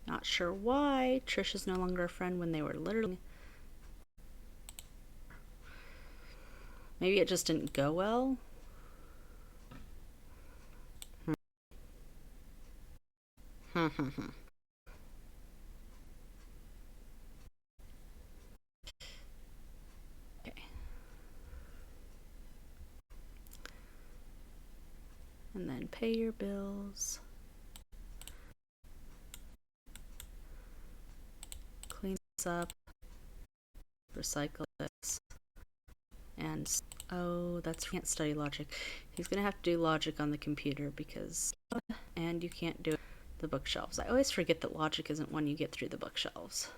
Not sure why Trish is no longer a friend when they were literally... Maybe it just didn't go well? Okay. And then pay your bills. Clean this up. Recycle this. And oh, that's can't study logic. He's gonna have to do logic on the computer because and you can't do the bookshelves. I always forget that logic isn't one you get through the bookshelves.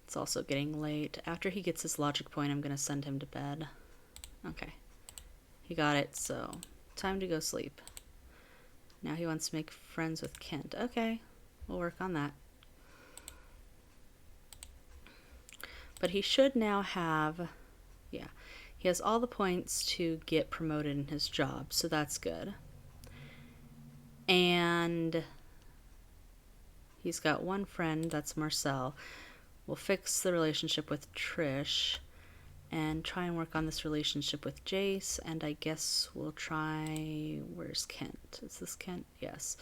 It's also getting late. After he gets his logic point, I'm gonna send him to bed. Okay. He got it, so time to go sleep. Now he wants to make friends with Kent. Okay, we'll work on that. But he should now have, yeah, he has all the points to get promoted in his job, so that's good. And he's got one friend, that's Marcel. We'll fix the relationship with Trish and try and work on this relationship with Jace, and I guess we'll try... Where's Kent? Is this Kent? Yes.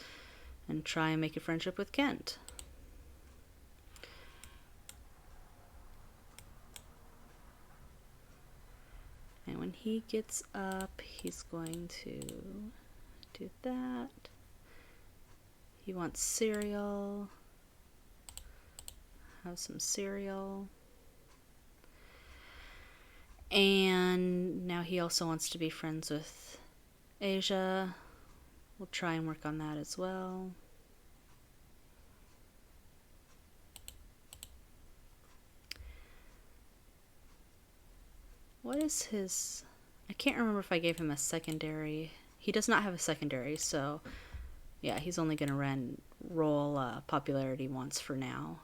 And try and make a friendship with Kent. And when he gets up, he's going to do that. He wants cereal. Have some cereal. And now he also wants to be friends with Asia. We'll try and work on that as well. What is his... I can't remember if I gave him a secondary. He does not have a secondary, so yeah, he's only going to roll popularity once for now.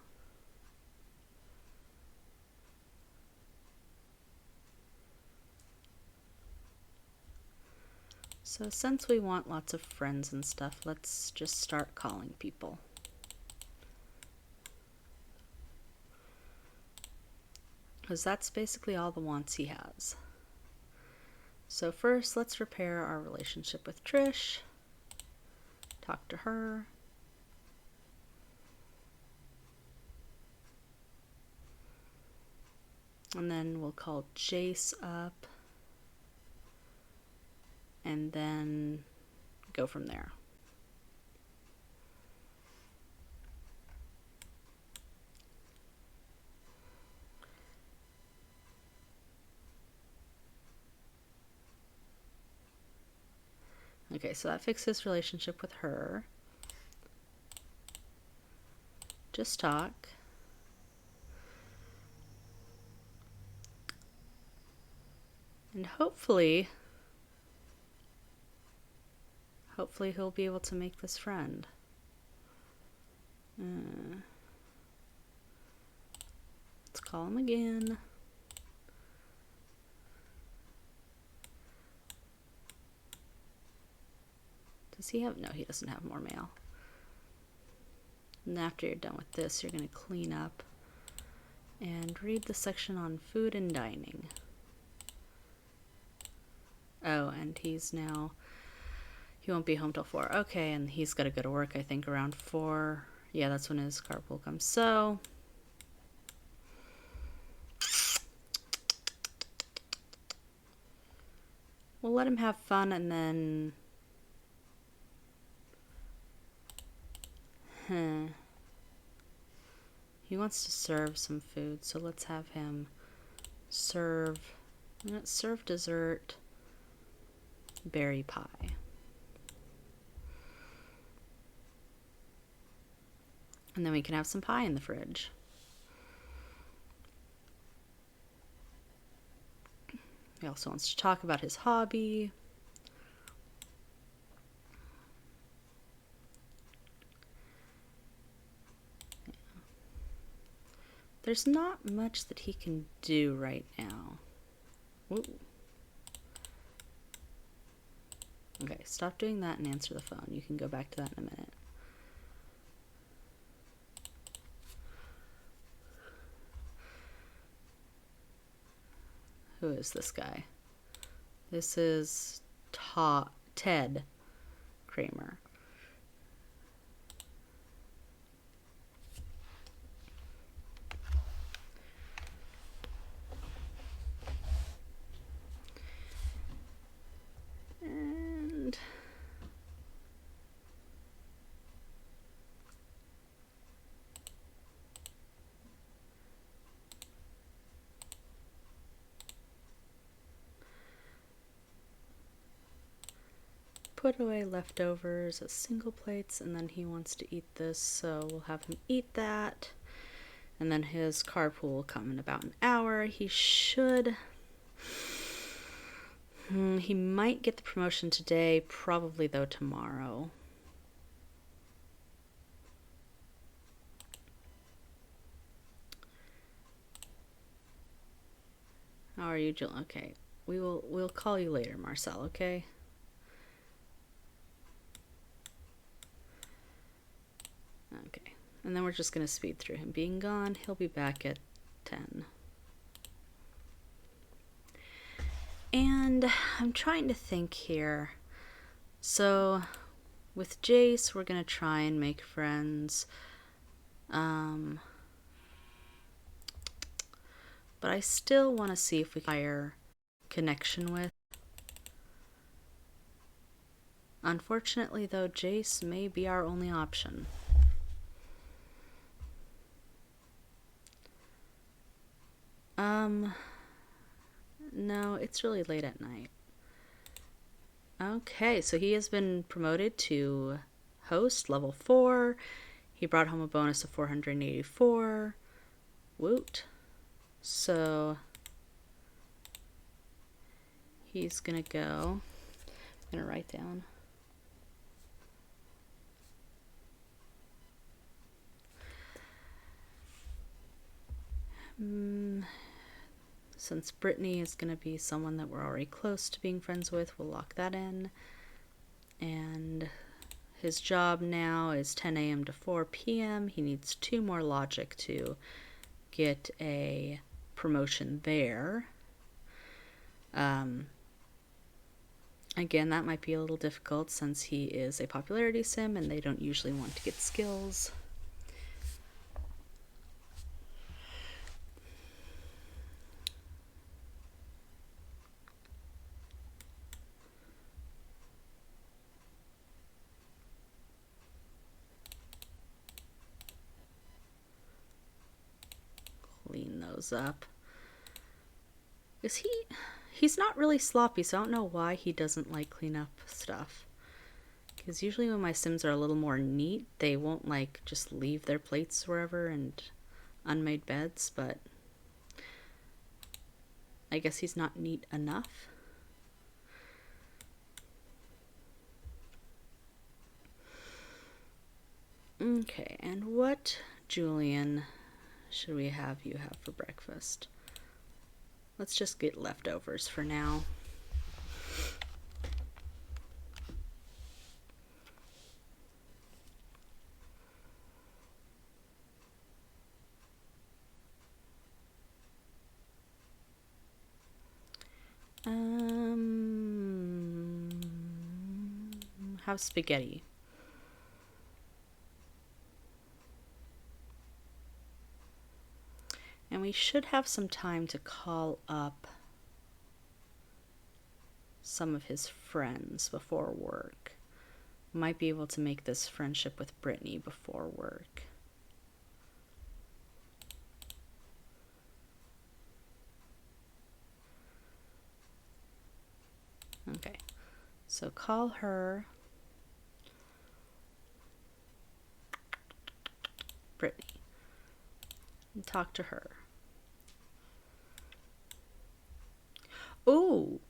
So since we want lots of friends and stuff, let's just start calling people. Because that's basically all the wants he has. So first, let's repair our relationship with Trish. Talk to her. And then we'll call Jace up. And then go from there. Okay, so that fixes his relationship with her. Just talk. And hopefully he'll be able to make this friend. Let's call him again. Does he have... No, he doesn't have more mail. And after you're done with this, you're going to clean up and read the section on food and dining. Oh, and he won't be home till 4. Okay, and he's got to go to work, I think, around 4. Yeah, that's when his carpool comes. So we'll let him have fun, and then... He wants to serve some food, so let's have him serve dessert berry pie. And then we can have some pie in the fridge. He also wants to talk about his hobby. There's not much that he can do right now. Ooh. Okay, stop doing that and answer the phone. You can go back to that in a minute. Who is this guy? This is Ted Kramer. And put away leftovers as single plates, and then he wants to eat this, so we'll have him eat that. And then his carpool will come in about an hour. He should... he might get the promotion today, probably though tomorrow. How are you, Jill? Okay, we'll call you later, Marcel, okay? Okay, and then we're just gonna speed through him being gone. He'll be back at 10. And I'm trying to think here. So with Jace, we're gonna try and make friends. But I still want to see if we can hire connection with. Unfortunately, though, Jace may be our only option. No, it's really late at night. Okay, so he has been promoted to host, level 4. He brought home a bonus of 484. Woot. So he's gonna go. I'm gonna write down. Since Brittany is gonna be someone that we're already close to being friends with, we'll lock that in. And his job now is 10 a.m. to 4 p.m. He needs 2 more logic to get a promotion there. Again, that might be a little difficult since he is a popularity sim and they don't usually want to get skills. Clean those up. He's not really sloppy, so I don't know why he doesn't like clean up stuff. Because usually when my sims are a little more neat, they won't like just leave their plates wherever and unmade beds, but I guess he's not neat enough. Okay, and what, Julian, should we have you have for breakfast? Let's just get leftovers for now. Have spaghetti. And we should have some time to call up some of his friends before work. Might be able to make this friendship with Brittany before work. Okay, so call her Brittany and talk to her. Ooh!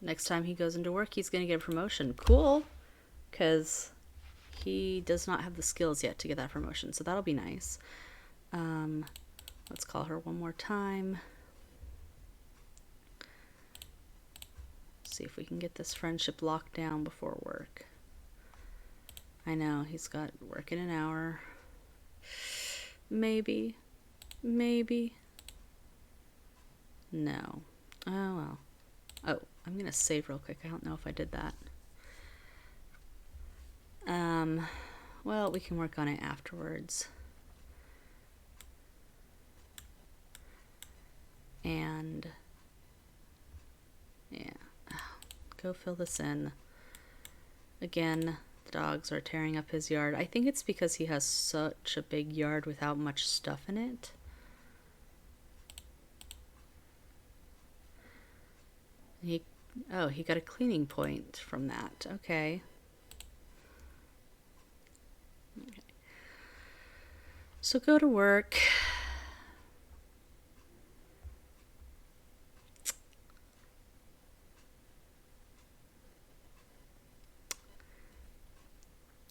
Next time he goes into work, he's going to get a promotion. Cool! Because he does not have the skills yet to get that promotion, so that'll be nice. Let's call her one more time. See if we can get this friendship locked down before work. I know, he's got work in an hour. Maybe. Maybe. No. Oh, well. Oh, I'm going to save real quick. I don't know if I did that. Well, we can work on it afterwards. And yeah, go fill this in. Again, the dogs are tearing up his yard. I think it's because he has such a big yard without much stuff in it. He got a cleaning point from that. Okay. So go to work.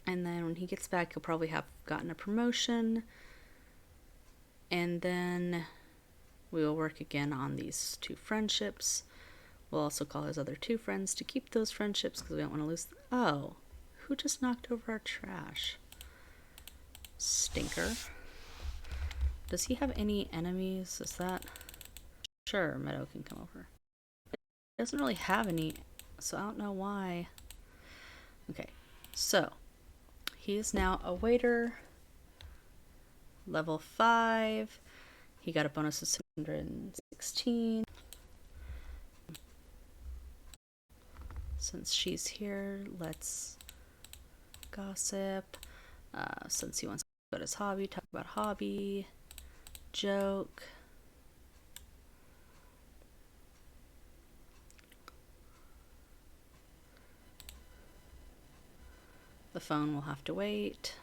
And then when he gets back, he'll probably have gotten a promotion. And then we will work again on these 2 friendships. We'll also call his other 2 friends to keep those friendships because we don't want to lose. Oh, who just knocked over our trash? Stinker. Does he have any enemies? Is that... Sure, Meadow can come over. He doesn't really have any, so I don't know why. Okay, so he is now a waiter, level 5. He got a bonus of 616. Since she's here, let's gossip. Since he wants to talk about his hobby, talk about hobby. Joke. The phone will have to wait.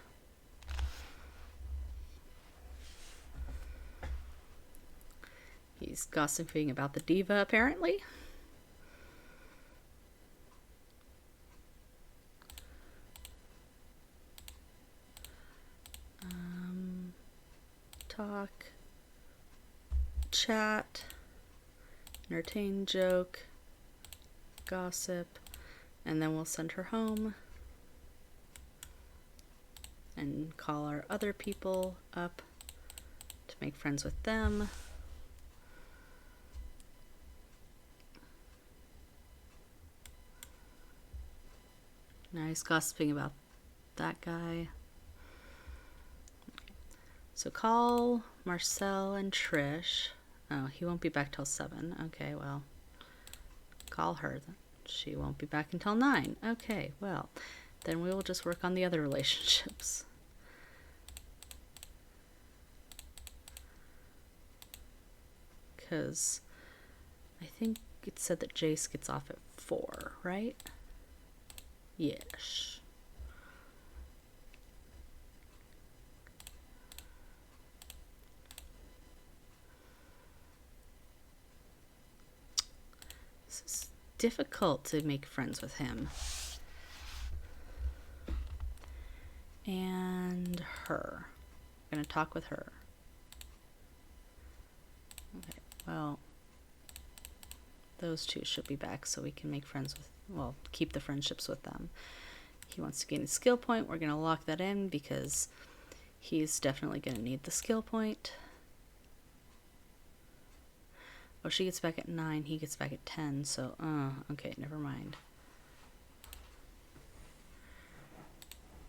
He's gossiping about the diva, apparently. Talk, chat, entertain, joke, gossip, and then we'll send her home and call our other people up to make friends with them. Now he's gossiping about that guy. So call Marcel and Trish. Oh, he won't be back till 7. Okay, well, call her. She won't be back until 9. Okay, well, then we will just work on the other relationships. Because I think it said that Jace gets off at 4, right? Yes. It's difficult to make friends with him. And her. I'm gonna talk with her. Okay, well, those two should be back so we can make friends with, well, keep the friendships with them. He wants to gain a skill point. We're gonna lock that in because he's definitely gonna need the skill point. Oh, she gets back at 9, he gets back at 10, so, okay, never mind.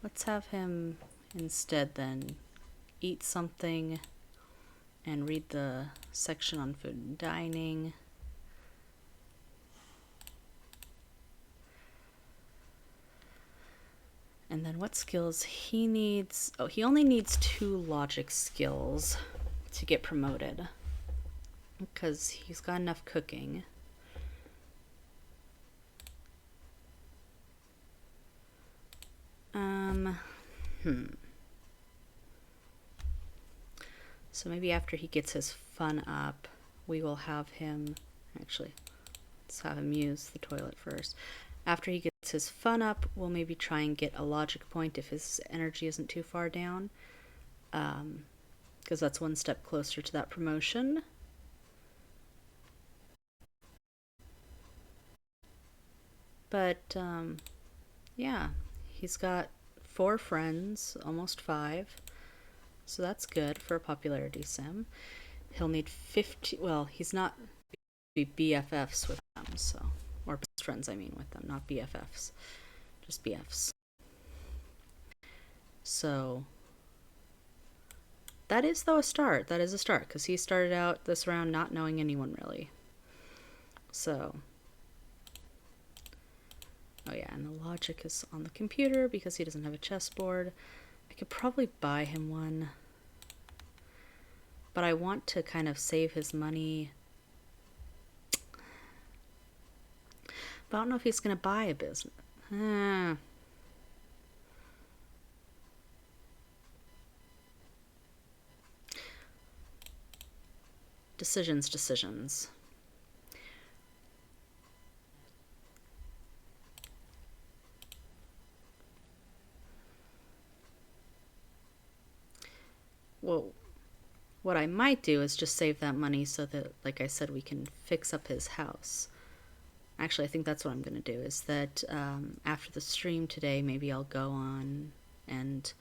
Let's have him instead then eat something and read the section on food and dining. And then what skills he needs? Oh, he only needs 2 logic skills to get promoted. Because he's got enough cooking. So maybe after he gets his fun up, we will have him, actually, let's have him use the toilet first. After he gets his fun up, we'll maybe try and get a logic point if his energy isn't too far down. Because that's one step closer to that promotion. But, yeah, he's got 4 friends, almost 5. So that's good for a popularity sim. He'll need 50, well, he's not be BFFs with them, so, or best friends, I mean, with them, not BFFs, just BFs. So, that is, though, a start. That is a start, because he started out this round not knowing anyone, really. So, oh yeah, and the logic is on the computer because he doesn't have a chessboard. I could probably buy him one, but I want to kind of save his money. But I don't know if he's going to buy a business. Decisions. Well, what I might do is just save that money so that, like I said, we can fix up his house. Actually, I think that's what I'm going to do, is that after the stream today, maybe I'll go on and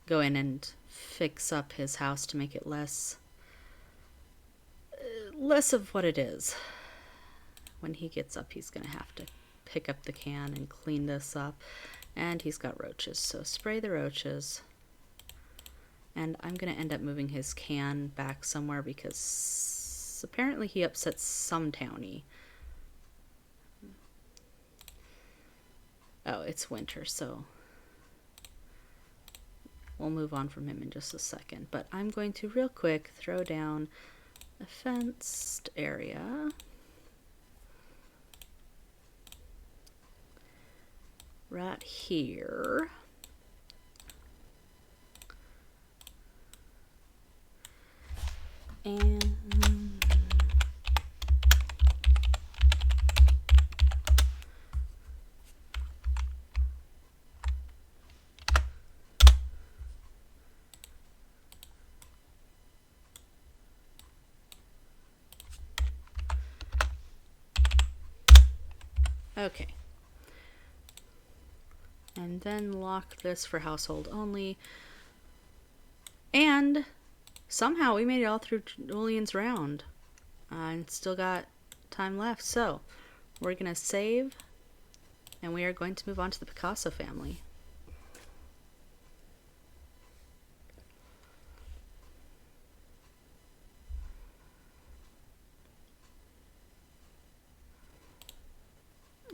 go in and fix up his house to make it less of what it is. When he gets up, he's going to have to pick up the can and clean this up. And he's got roaches, so spray the roaches. And I'm going to end up moving his can back somewhere because apparently he upsets some townie. Oh, it's winter, so we'll move on from him in just a second. But I'm going to real quick throw down a fenced area. Right here. And okay. And then lock this for household only. And somehow we made it all through Julian's round. And still got time left. So we're going to save. And we are going to move on to the Picasso family.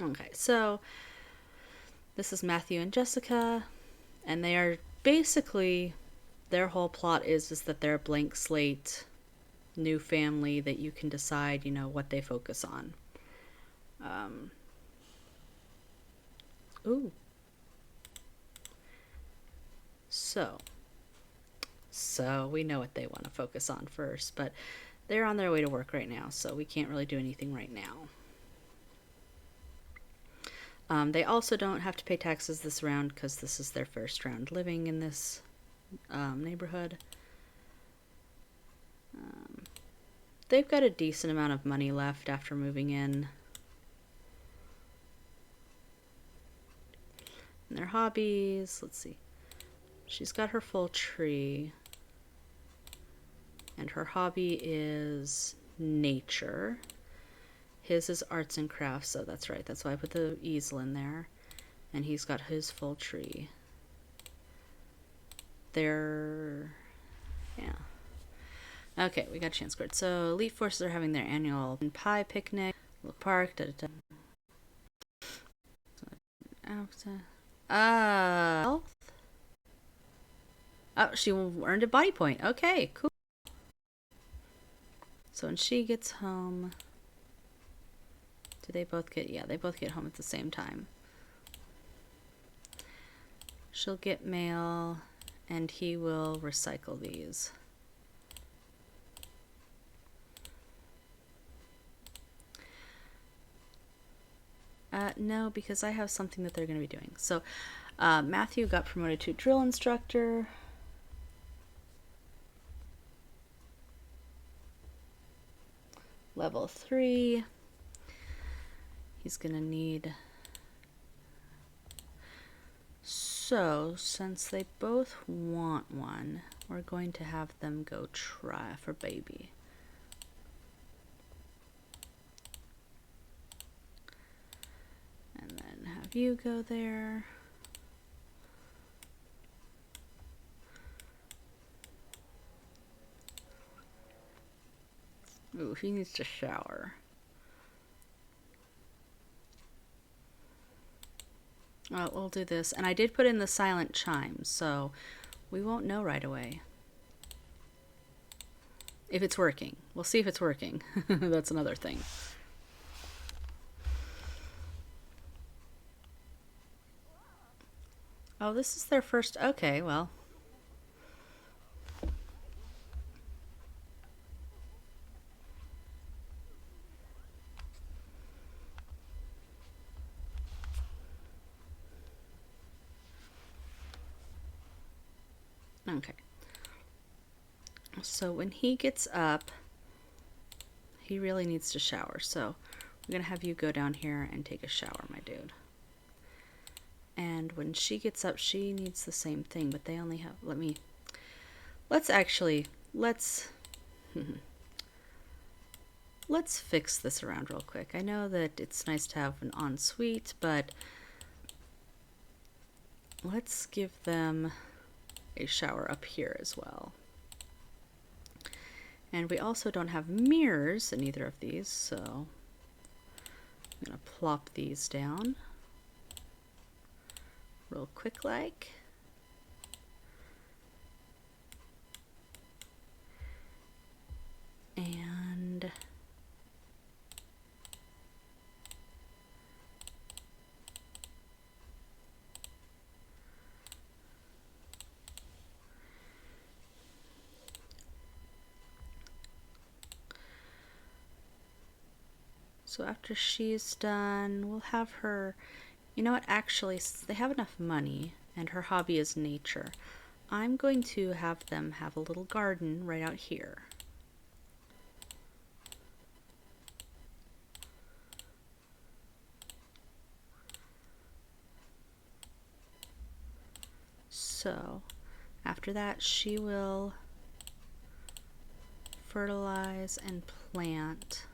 Okay, so this is Matthew and Jessica, and they are basically, their whole plot is that they're a blank slate, new family that you can decide, you know, what they focus on. Ooh. So we know what they want to focus on first, but they're on their way to work right now, so we can't really do anything right now. They also don't have to pay taxes this round because this is their first round living in this neighborhood. They've got a decent amount of money left after moving in. And their hobbies, let's see. She's got her full tree. And her hobby is nature. His is arts and crafts, so that's right. That's why I put the easel in there. And he's got his full tree. They're... yeah. Okay, we got a chance scored. So, Elite Forces are having their annual pie picnic. Little park. Da, da, da. Health? Oh, she earned a body point. Okay, cool. So when she gets home... do they both get... yeah, they both get home at the same time. She'll get mail, and he will recycle these. No, because I have something that they're going to be doing. So, Matthew got promoted to drill instructor. Level 3. He's going to need... so, since they both want one, we're going to have them go try for baby. And then have you go there. Ooh, he needs to shower. Well, we'll do this. And I did put in the silent chime, so we won't know right away. If it's working. We'll see if it's working. That's another thing. Oh, this is their first... okay, well. Okay. So when he gets up, he really needs to shower. So we're going to have you go down here and take a shower, my dude. And when she gets up, she needs the same thing, but they only have... let's fix this around real quick. I know that it's nice to have an ensuite, but let's give them a shower up here as well. And we also don't have mirrors in either of these, so I'm going to plop these down. real quick like. And so after she's done, we'll have her, you know what, actually, they have enough money and her hobby is nature. I'm going to have them have a little garden right out here. So after that, she will fertilize and plant.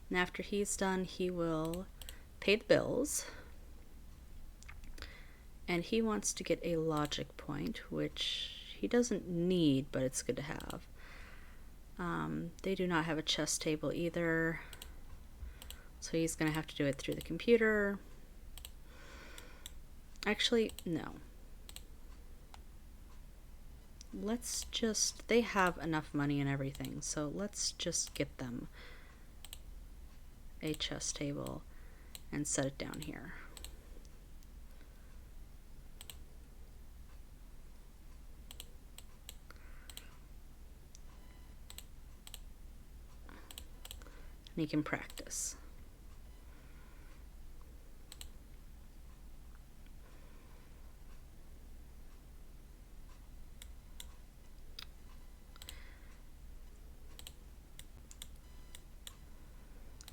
And after he's done, he will pay the bills. And he wants to get a logic point, which he doesn't need, but it's good to have. They do not have a chess table either, so he's going to have to do it through the computer. Actually, no. Let's just, they have enough money and everything, so let's just get them a chess table and set it down here. And he can practice.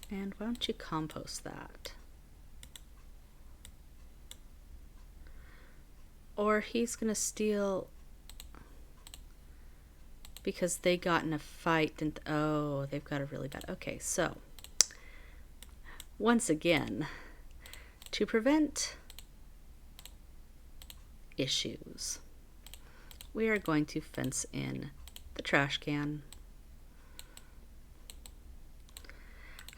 And why don't you compost that? Or he's gonna steal because they got in a fight and oh, they've got a really bad. Okay, so once again, to prevent issues, we are going to fence in the trash can.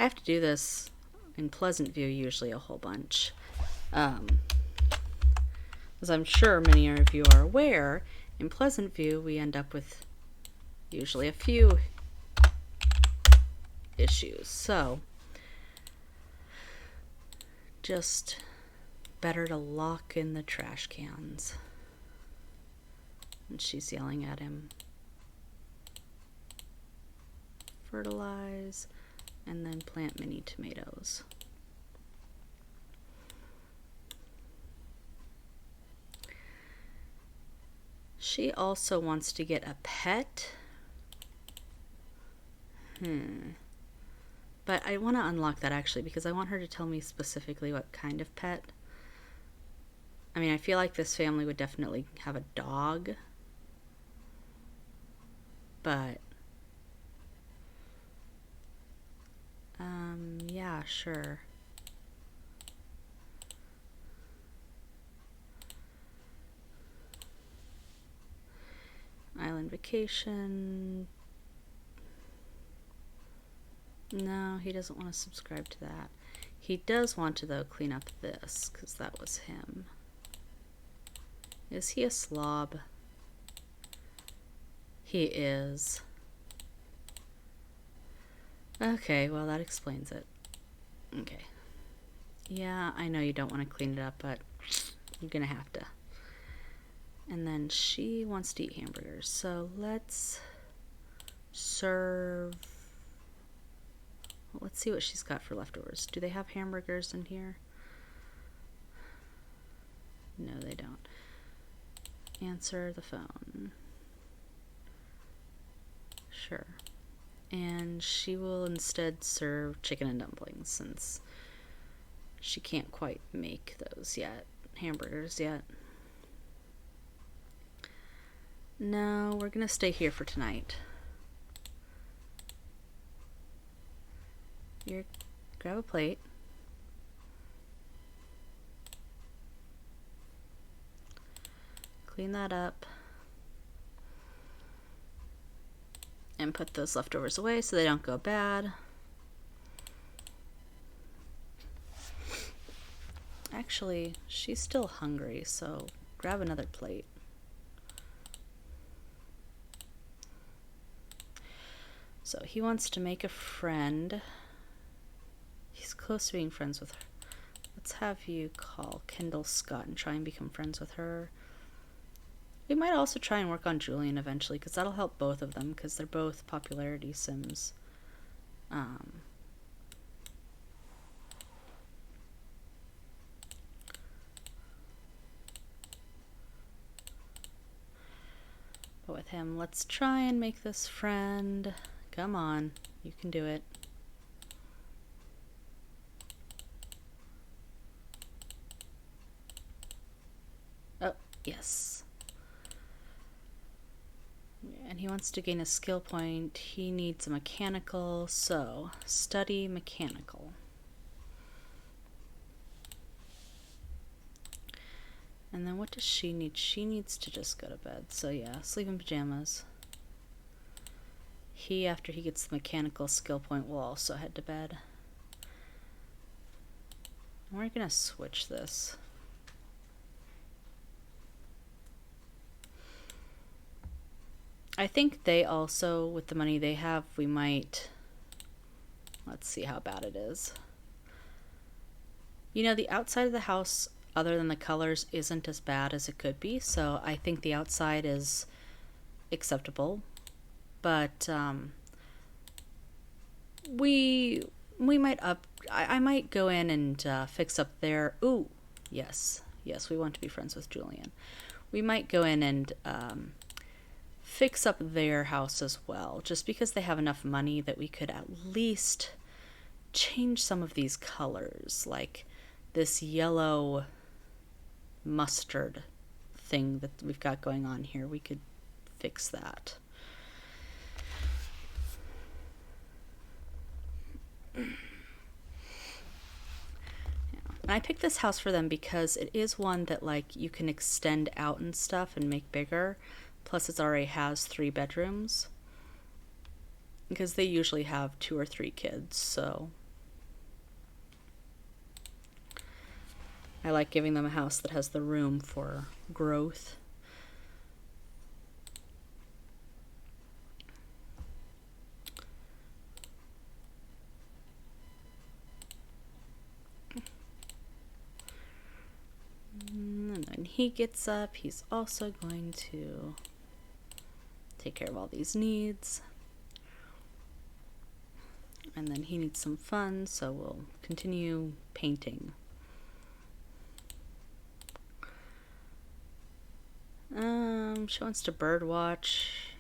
I have to do this in Pleasant View usually a whole bunch. As I'm sure many of you are aware, in Pleasant View we end up with usually a few issues. So, just better to lock in the trash cans. And she's yelling at him. Fertilize, and then plant mini tomatoes. She also wants to get a pet. But I want to unlock that actually because I want her to tell me specifically what kind of pet. I mean, I feel like this family would definitely have a dog. But yeah, sure. Island vacation. No, he doesn't want to subscribe to that. He does want to, though, clean up this, because that was him. Is he a slob? He is. Okay, well, that explains it. Okay. Yeah, I know you don't want to clean it up, but you're gonna have to. And then she wants to eat hamburgers, so let's serve. Well, let's see what she's got for leftovers. Do they have hamburgers in here? No, they don't. Answer the phone. Sure. And she will instead serve chicken and dumplings since she can't quite make those yet. Hamburgers yet. No, we're gonna stay here for tonight. Here, grab a plate. Clean that up. And put those leftovers away so they don't go bad. Actually, she's still hungry, so grab another plate. So he wants to make a friend. He's close to being friends with her. Let's have you call Kendall Scott and try and become friends with her. We might also try and work on Julian eventually, because that'll help both of them, because they're both popularity sims. But with him, let's try and make this friend. Come on, you can do it. Oh, yes. And he wants to gain a skill point. He needs a mechanical, so study mechanical. And then what does she need? She needs to just go to bed. So yeah, sleep in pajamas. He, after he gets the mechanical skill point, will also head to bed. And we're gonna switch this. I think they also, with the money they have, we might... Let's see how bad it is. You know, the outside of the house, other than the colors, isn't as bad as it could be, so I think the outside is acceptable. But we might I might go in and fix up their... Ooh, yes, we want to be friends with Julian. We might go in and fix up their house as well, just because they have enough money that we could at least change some of these colors, like this yellow mustard thing that we've got going on here. We could fix that. And I picked this house for them because it is one that, like, you can extend out and stuff and make bigger. Plus it already has 3 bedrooms. Because they usually have 2 or 3 kids, so... I like giving them a house that has the room for growth. And when he gets up, he's also going to take care of all these needs. And then he needs some fun, so we'll continue painting. She wants to bird watch.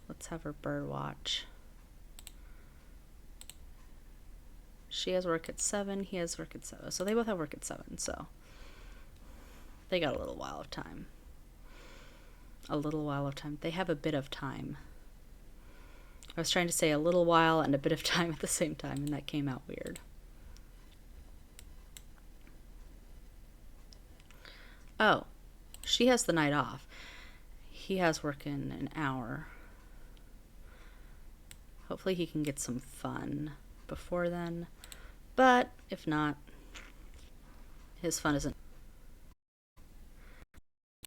Let's have her bird watch. She has work at 7, he has work at 7. So they both have work at 7, so they got a little while of time. A little while of time. They have a bit of time. I was trying to say a little while and a bit of time at the same time, and that came out weird. Oh, she has the night off. He has work in an hour. Hopefully he can get some fun before then. But if not, his fun isn't.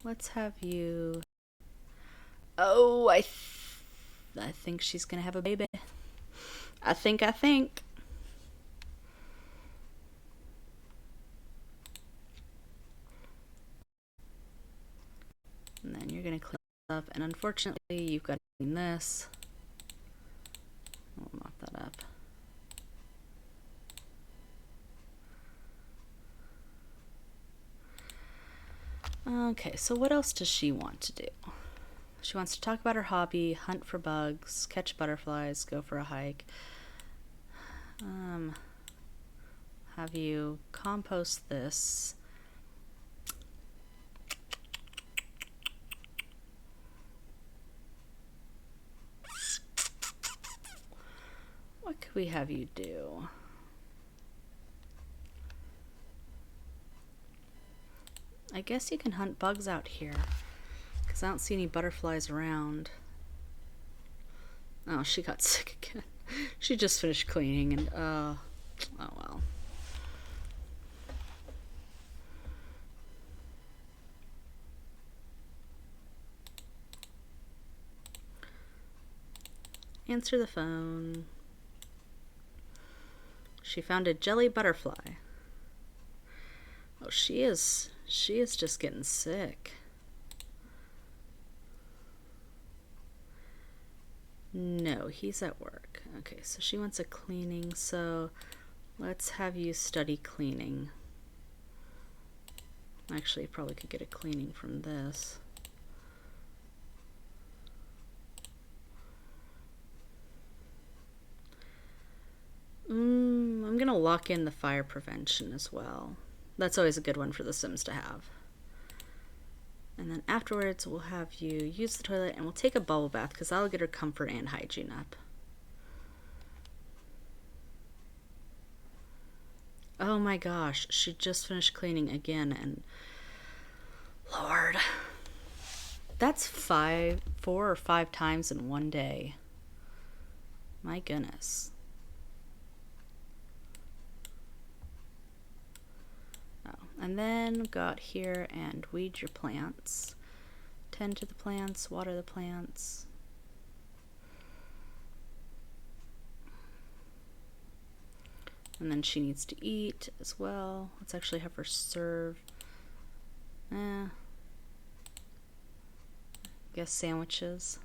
Let's have you... Oh, I think she's gonna have a baby. I think. And then you're gonna clean up, and unfortunately you've got to clean this. I'll mop that up. Okay, so what else does she want to do? She wants to talk about her hobby, hunt for bugs, catch butterflies, go for a hike. Have you compost this. What could we have you do? I guess you can hunt bugs out here, because I don't see any butterflies around. Oh, she got sick again. She just finished cleaning and, oh well. Answer the phone. She found a jelly butterfly. Oh, she is just getting sick. No, he's at work. Okay, so she wants a cleaning, so let's have you study cleaning. Actually, you probably could get a cleaning from this. I'm gonna lock in the fire prevention as well. That's always a good one for the Sims to have. And then afterwards, we'll have you use the toilet and we'll take a bubble bath because that'll get her comfort and hygiene up. Oh my gosh, she just finished cleaning again, and Lord, that's 4 or 5 times in one day. My goodness. Oh, and then go out here and weed your plants. Tend to the plants, water the plants. And then she needs to eat as well. Let's actually have her serve. I guess sandwiches.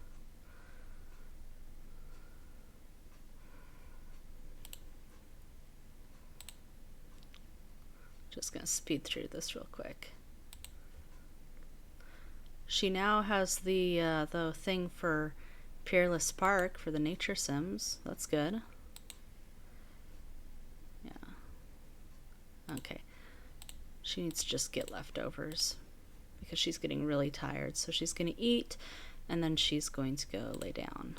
Just gonna speed through this real quick. She now has the thing for Peerless Park for the nature sims. That's good. Yeah. Okay. She needs to just get leftovers because she's getting really tired. So she's going to eat and then she's going to go lay down.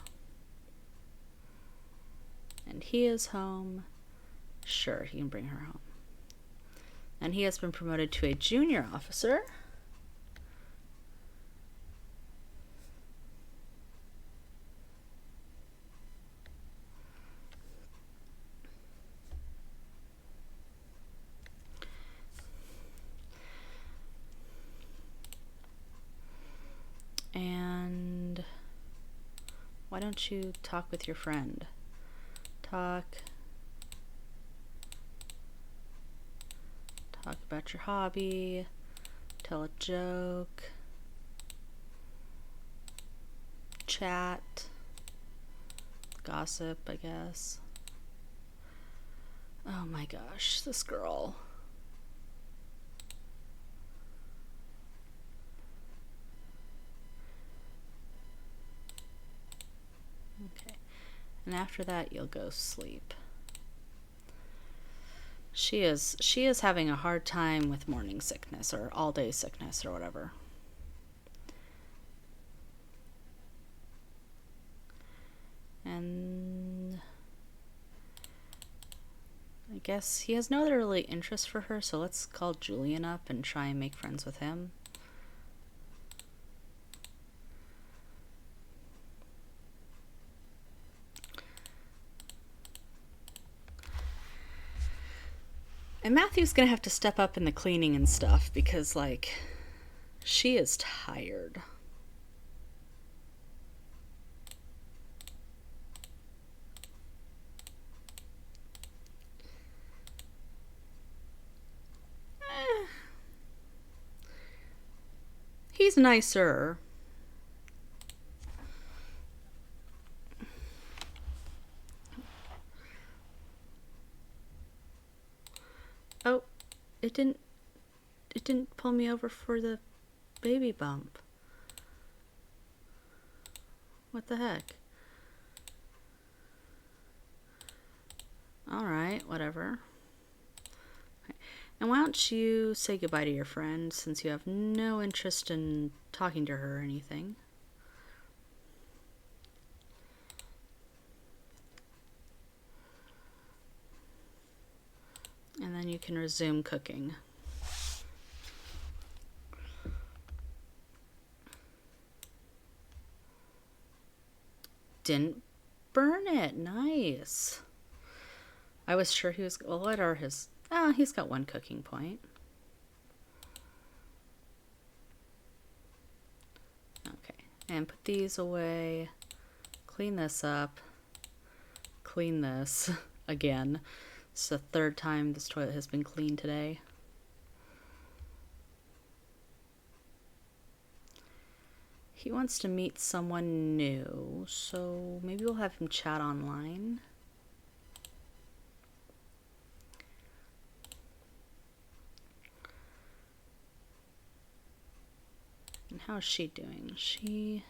And he is home. Sure, he can bring her home. And he has been promoted to a junior officer. And why don't you talk with your friend? Talk about your hobby, tell a joke, chat, gossip, I guess. Oh my gosh, this girl. Okay. And after that, you'll go sleep. She is having a hard time with morning sickness or all day sickness or whatever. And I guess he has no other really interest for her, so let's call Julian up and try and make friends with him. And Matthew's gonna have to step up in the cleaning and stuff because, like, she is tired. He's nicer. Oh, it didn't pull me over for the baby bump. What the heck? Alright, whatever. Okay. And why don't you say goodbye to your friend since you have no interest in talking to her or anything? And then you can resume cooking. Didn't burn it. Nice. I was sure he was... Well, what are his... he's got 1 cooking point. Okay. And put these away. Clean this up. clean this again. It's the third time this toilet has been cleaned today. He wants to meet someone new, so maybe we'll have him chat online. And how's she doing? She...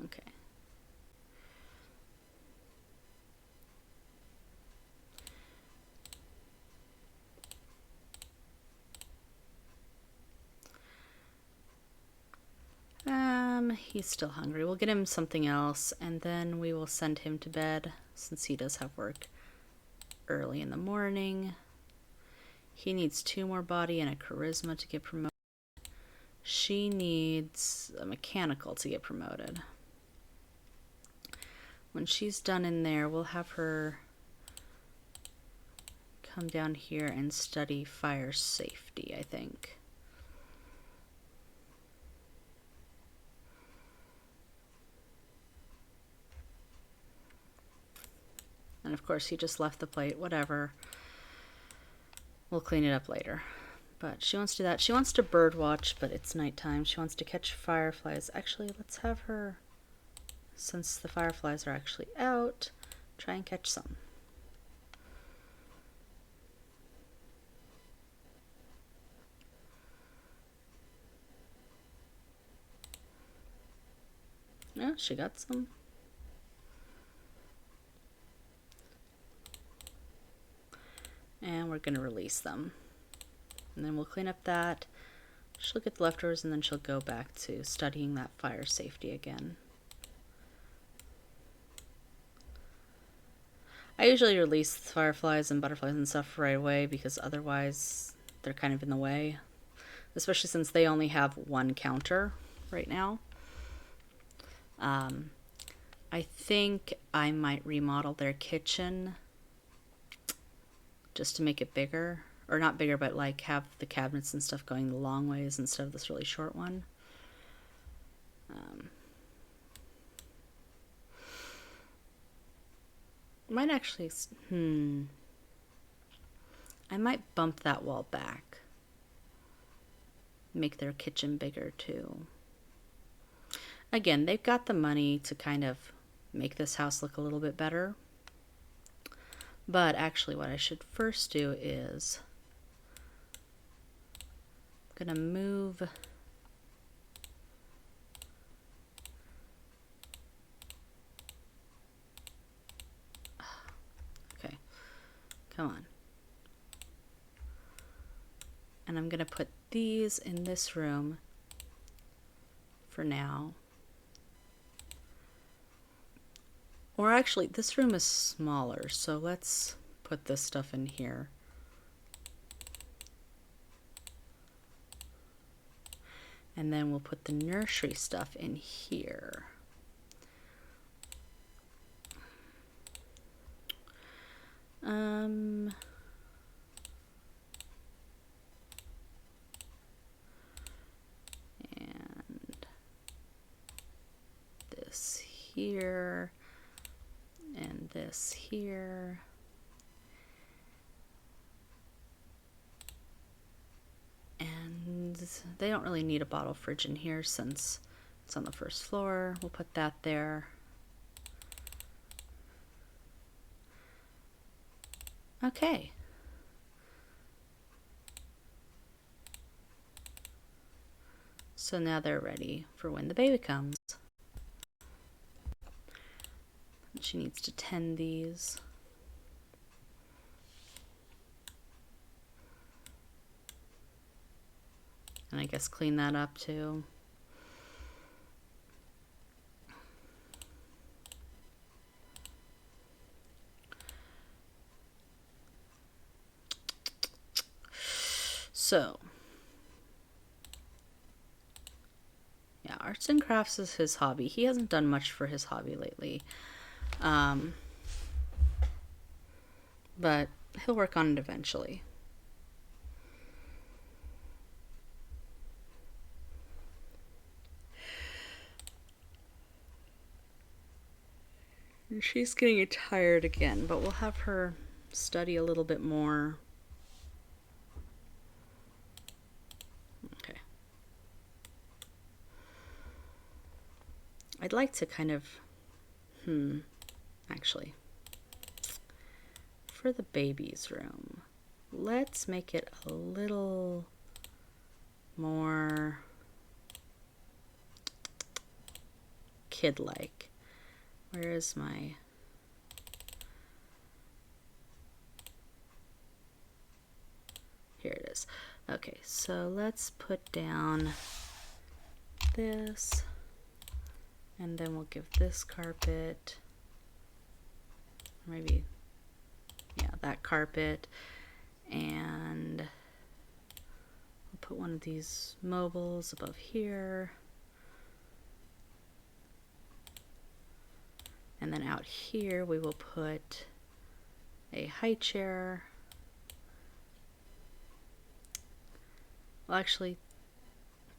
Okay. He's still hungry. We'll get him something else, and then we will send him to bed, since he does have work early in the morning. He needs 2 more body and a charisma to get promoted. She needs a mechanical to get promoted. When she's done in there, we'll have her come down here and study fire safety, I think. And of course, he just left the plate. Whatever. We'll clean it up later. But she wants to do that. She wants to bird watch, but it's nighttime. She wants to catch fireflies. Actually, let's have her, since the fireflies are actually out, try and catch some. Yeah, she got some. And we're going to release them. And then we'll clean up that. She'll get the leftovers, and then she'll go back to studying that fire safety again. I usually release fireflies and butterflies and stuff right away, because otherwise they're kind of in the way. Especially since they only have 1 counter right now. I think I might remodel their kitchen just to make it bigger. Or not bigger, but like have the cabinets and stuff going the long ways instead of this really short one. Might actually... I might bump that wall back. Make their kitchen bigger too. Again, they've got the money to kind of make this house look a little bit better. But actually what I should first do is... I'm gonna move... Okay, come on. And I'm gonna put these in this room for now. Or actually, this room is smaller, so let's put this stuff in here. And then we'll put the nursery stuff in here. And this here. And this here. And they don't really need a bottle fridge in here since it's on the first floor. We'll put that there. Okay. So now they're ready for when the baby comes. She needs to tend these. And I guess clean that up too. So, yeah, arts and crafts is his hobby. He hasn't done much for his hobby lately. But he'll work on it eventually. And she's getting tired again, but we'll have her study a little bit more. Okay. I'd like to kind of, actually, for the baby's room, let's make it a little more kid-like. Where is my... Here it is. Okay, so let's put down this, and then we'll give this carpet, maybe, yeah, that carpet, and we'll put one of these mobiles above here. And then out here we will put a high chair. Well, actually,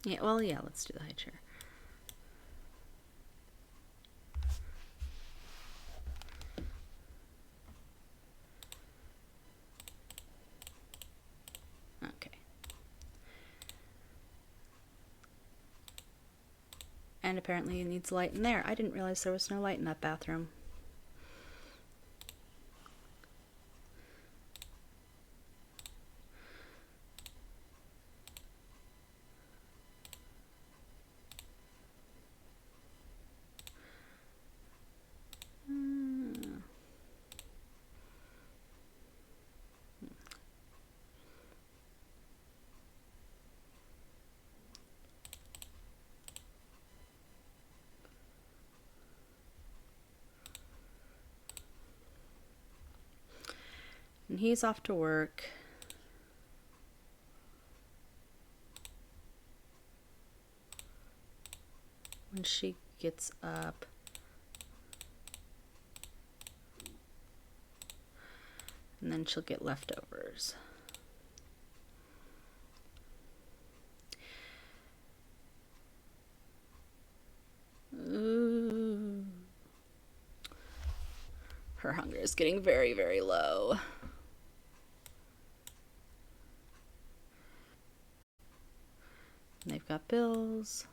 yeah, let's do the high chair. Okay. And apparently it needs light in there. I didn't realize there was no light in that bathroom. And he's off to work. When she gets up, and then she'll get leftovers. Ooh. Her hunger is getting very, very low. And they've got bills.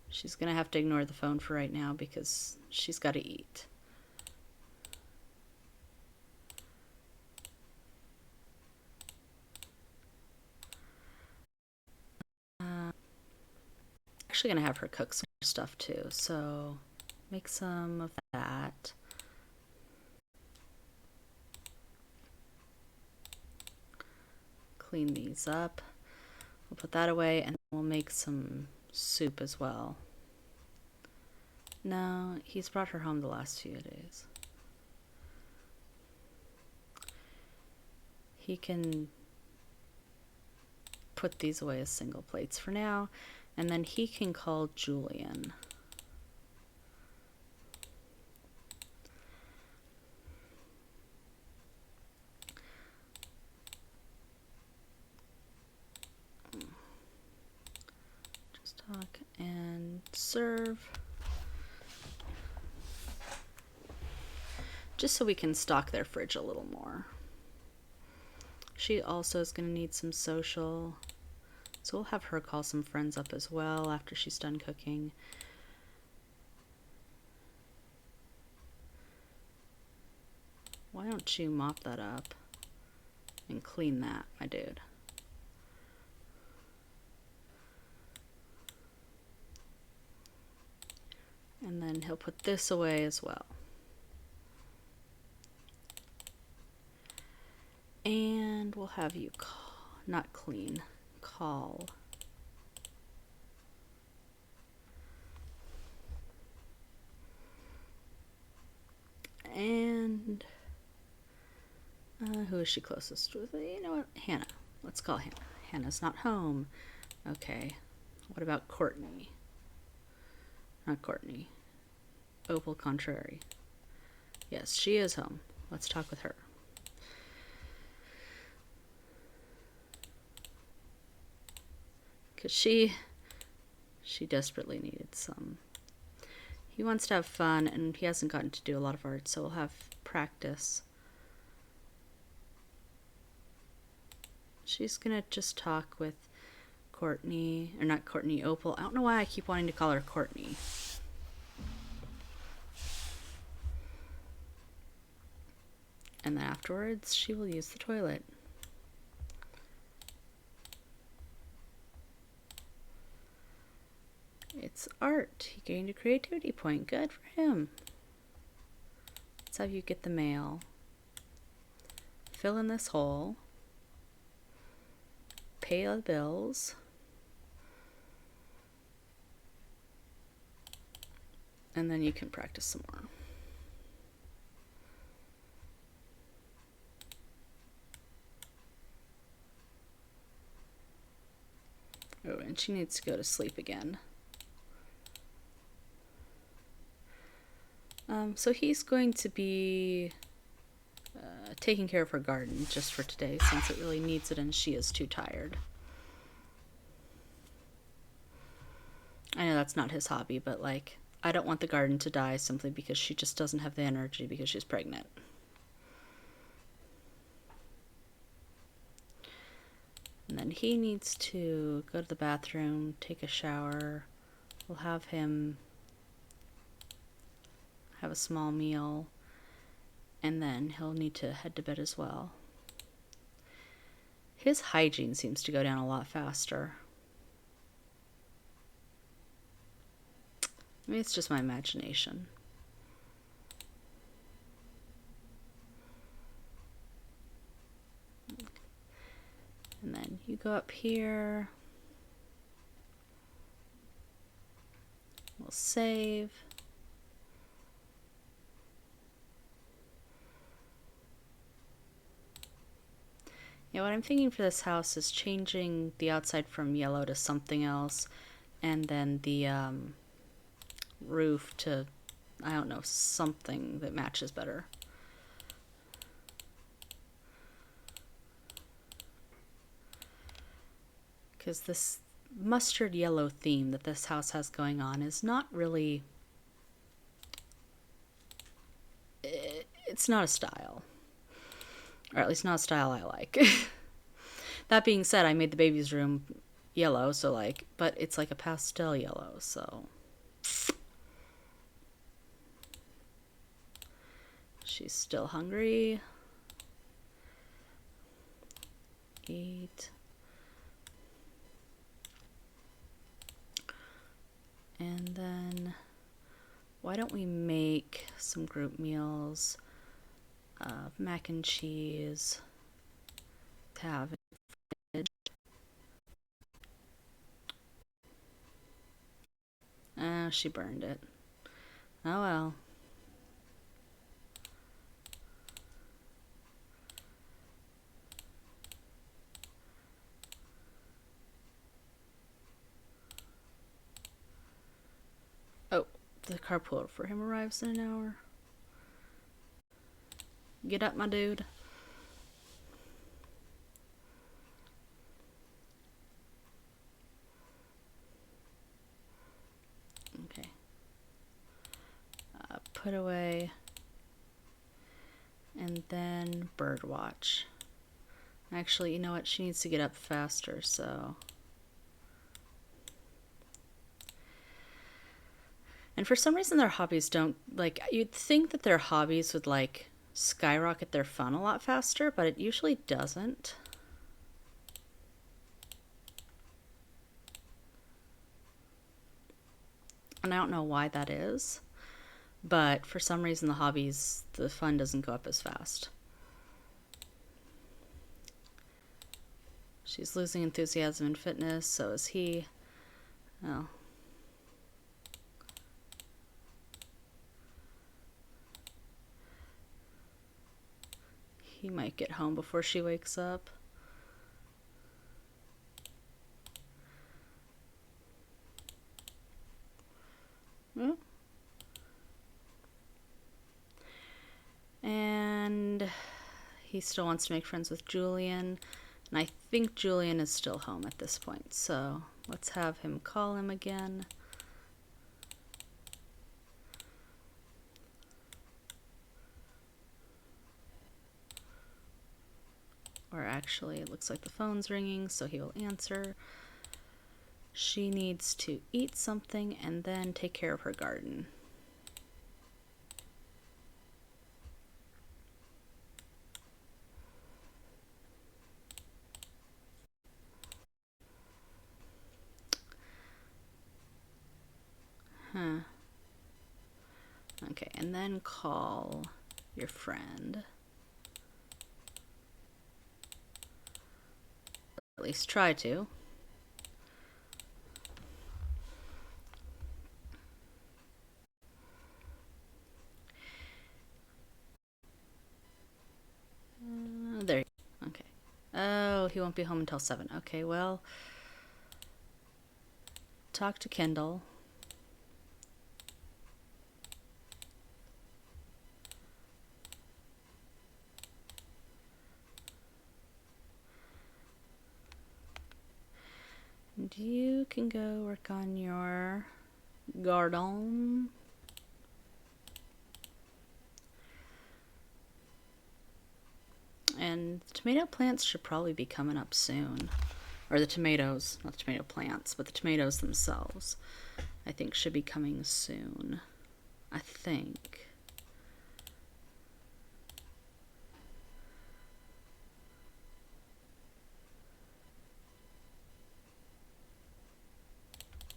She's gonna have to ignore the phone for right now because she's got to eat. Actually gonna have her cook some stuff too, so make some of that. Clean these up. We'll put that away and we'll make some soup as well. No, he's brought her home the last few days. He can put these away as single plates for now, and then he can call Julian. Just talk and serve. Just so we can stock their fridge a little more. She also is going to need some social, so we'll have her call some friends up as well after she's done cooking. Why don't you mop that up and clean that, my dude? And then he'll put this away as well. And we'll have you not clean, call. And who is she closest with? You know what? Hannah. Let's call Hannah. Hannah's not home. Okay. What about Courtney? Not Courtney. Opal Contrary. Yes, she is home. Let's talk with her. Because she desperately needed some. He wants to have fun, and he hasn't gotten to do a lot of art, so we'll have practice. She's gonna just talk with Courtney, or not Courtney, Opal. I don't know why I keep wanting to call her Courtney. And then afterwards, she will use the toilet. It's art. He gained a creativity point. Good for him. That's how you get the mail. Fill in this hole. Pay the bills. And then you can practice some more. Oh, and she needs to go to sleep again. So he's going to be taking care of her garden just for today, since it really needs it and she is too tired. I know that's not his hobby, but like, I don't want the garden to die simply because she just doesn't have the energy because she's pregnant. And then he needs to go to the bathroom, take a shower. We'll have him have a small meal, and then he'll need to head to bed as well. His hygiene seems to go down a lot faster. Maybe it's just my imagination. And then you go up here. We'll save. Yeah, what I'm thinking for this house is changing the outside from yellow to something else, and then the roof to, I don't know, something that matches better. Because this mustard yellow theme that this house has going on is not really, it's not a style. Or at least not a style I like. That being said, I made the baby's room yellow, so like, but it's like a pastel yellow, so. She's still hungry. Eat. And then, why don't we make some group meals? Mac and cheese. Have it. She burned it. Oh well. Oh, the carpool for him arrives in an hour. Get up, my dude. Okay. Put away. And then bird watch. Actually, you know what? She needs to get up faster, so. And for some reason, their hobbies don't, like, you'd think that their hobbies would, like, skyrocket their fun a lot faster, but it usually doesn't. And I don't know why that is, but for some reason the hobbies, the fun doesn't go up as fast. She's losing enthusiasm in fitness, so is he. Oh. He might get home before she wakes up. Oh. And he still wants to make friends with Julian. And I think Julian is still home at this point, so Let's have him call him again. Or actually, it looks like the phone's ringing, so he will answer. She needs to eat something and then take care of her garden. Huh. Okay, and then call your friend. At least try to. There. Okay. Oh, he won't be home until 7. Okay, well, talk to Kendall. And you can go work on your garden. And the tomato plants should probably be coming up soon. Or the tomatoes, not the tomato plants, but the tomatoes themselves, I think should be coming soon. I think.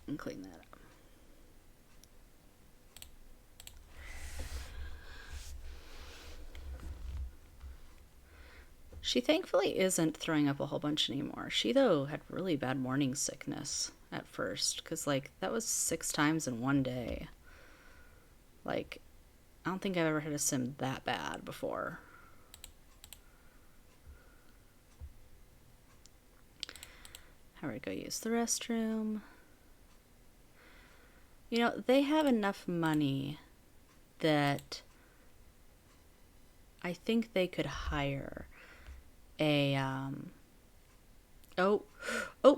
And clean that up. She thankfully isn't throwing up a whole bunch anymore. She, though, had really bad morning sickness at first, because, like, that was 6 times in one day. Like, I don't think I've ever had a sim that bad before. How do I go use the restroom? You know, they have enough money that I think they could hire a, oh,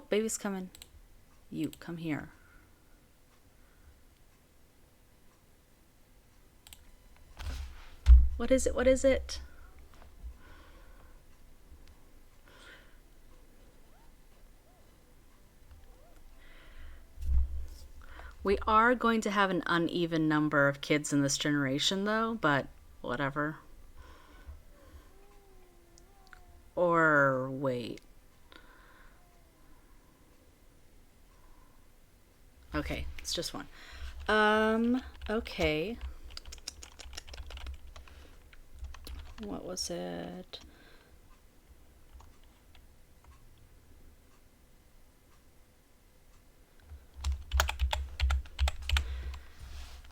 baby's coming. You, come here. What is it? What is it? We are going to have an uneven number of kids in this generation, though, but whatever. Or wait. Okay, it's just one. Okay. What was it?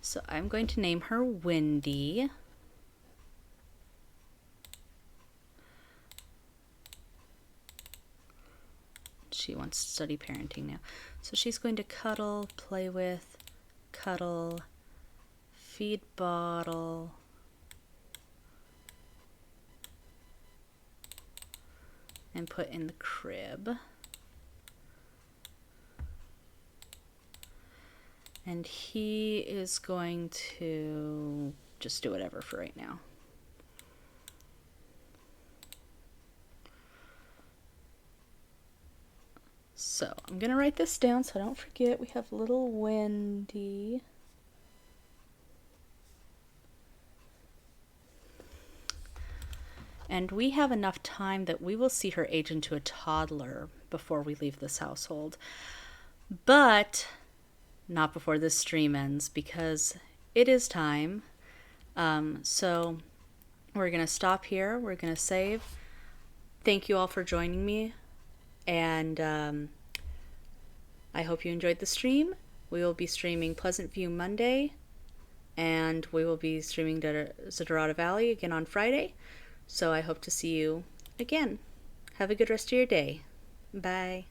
So I'm going to name her Wendy. She wants to study parenting now. So she's going to cuddle, play with, cuddle, feed bottle, and put in the crib. And he is going to just do whatever for right now. So I'm going to write this down so I don't forget. We have little Wendy. And we have enough time that we will see her age into a toddler before we leave this household. But not before this stream ends, because it is time. So we're going to stop here. We're going to save. Thank you all for joining me. And I hope you enjoyed the stream. We will be streaming Pleasant View Monday. And we will be streaming Desiderata Valley again on Friday. So I hope to see you again. Have a good rest of your day. Bye.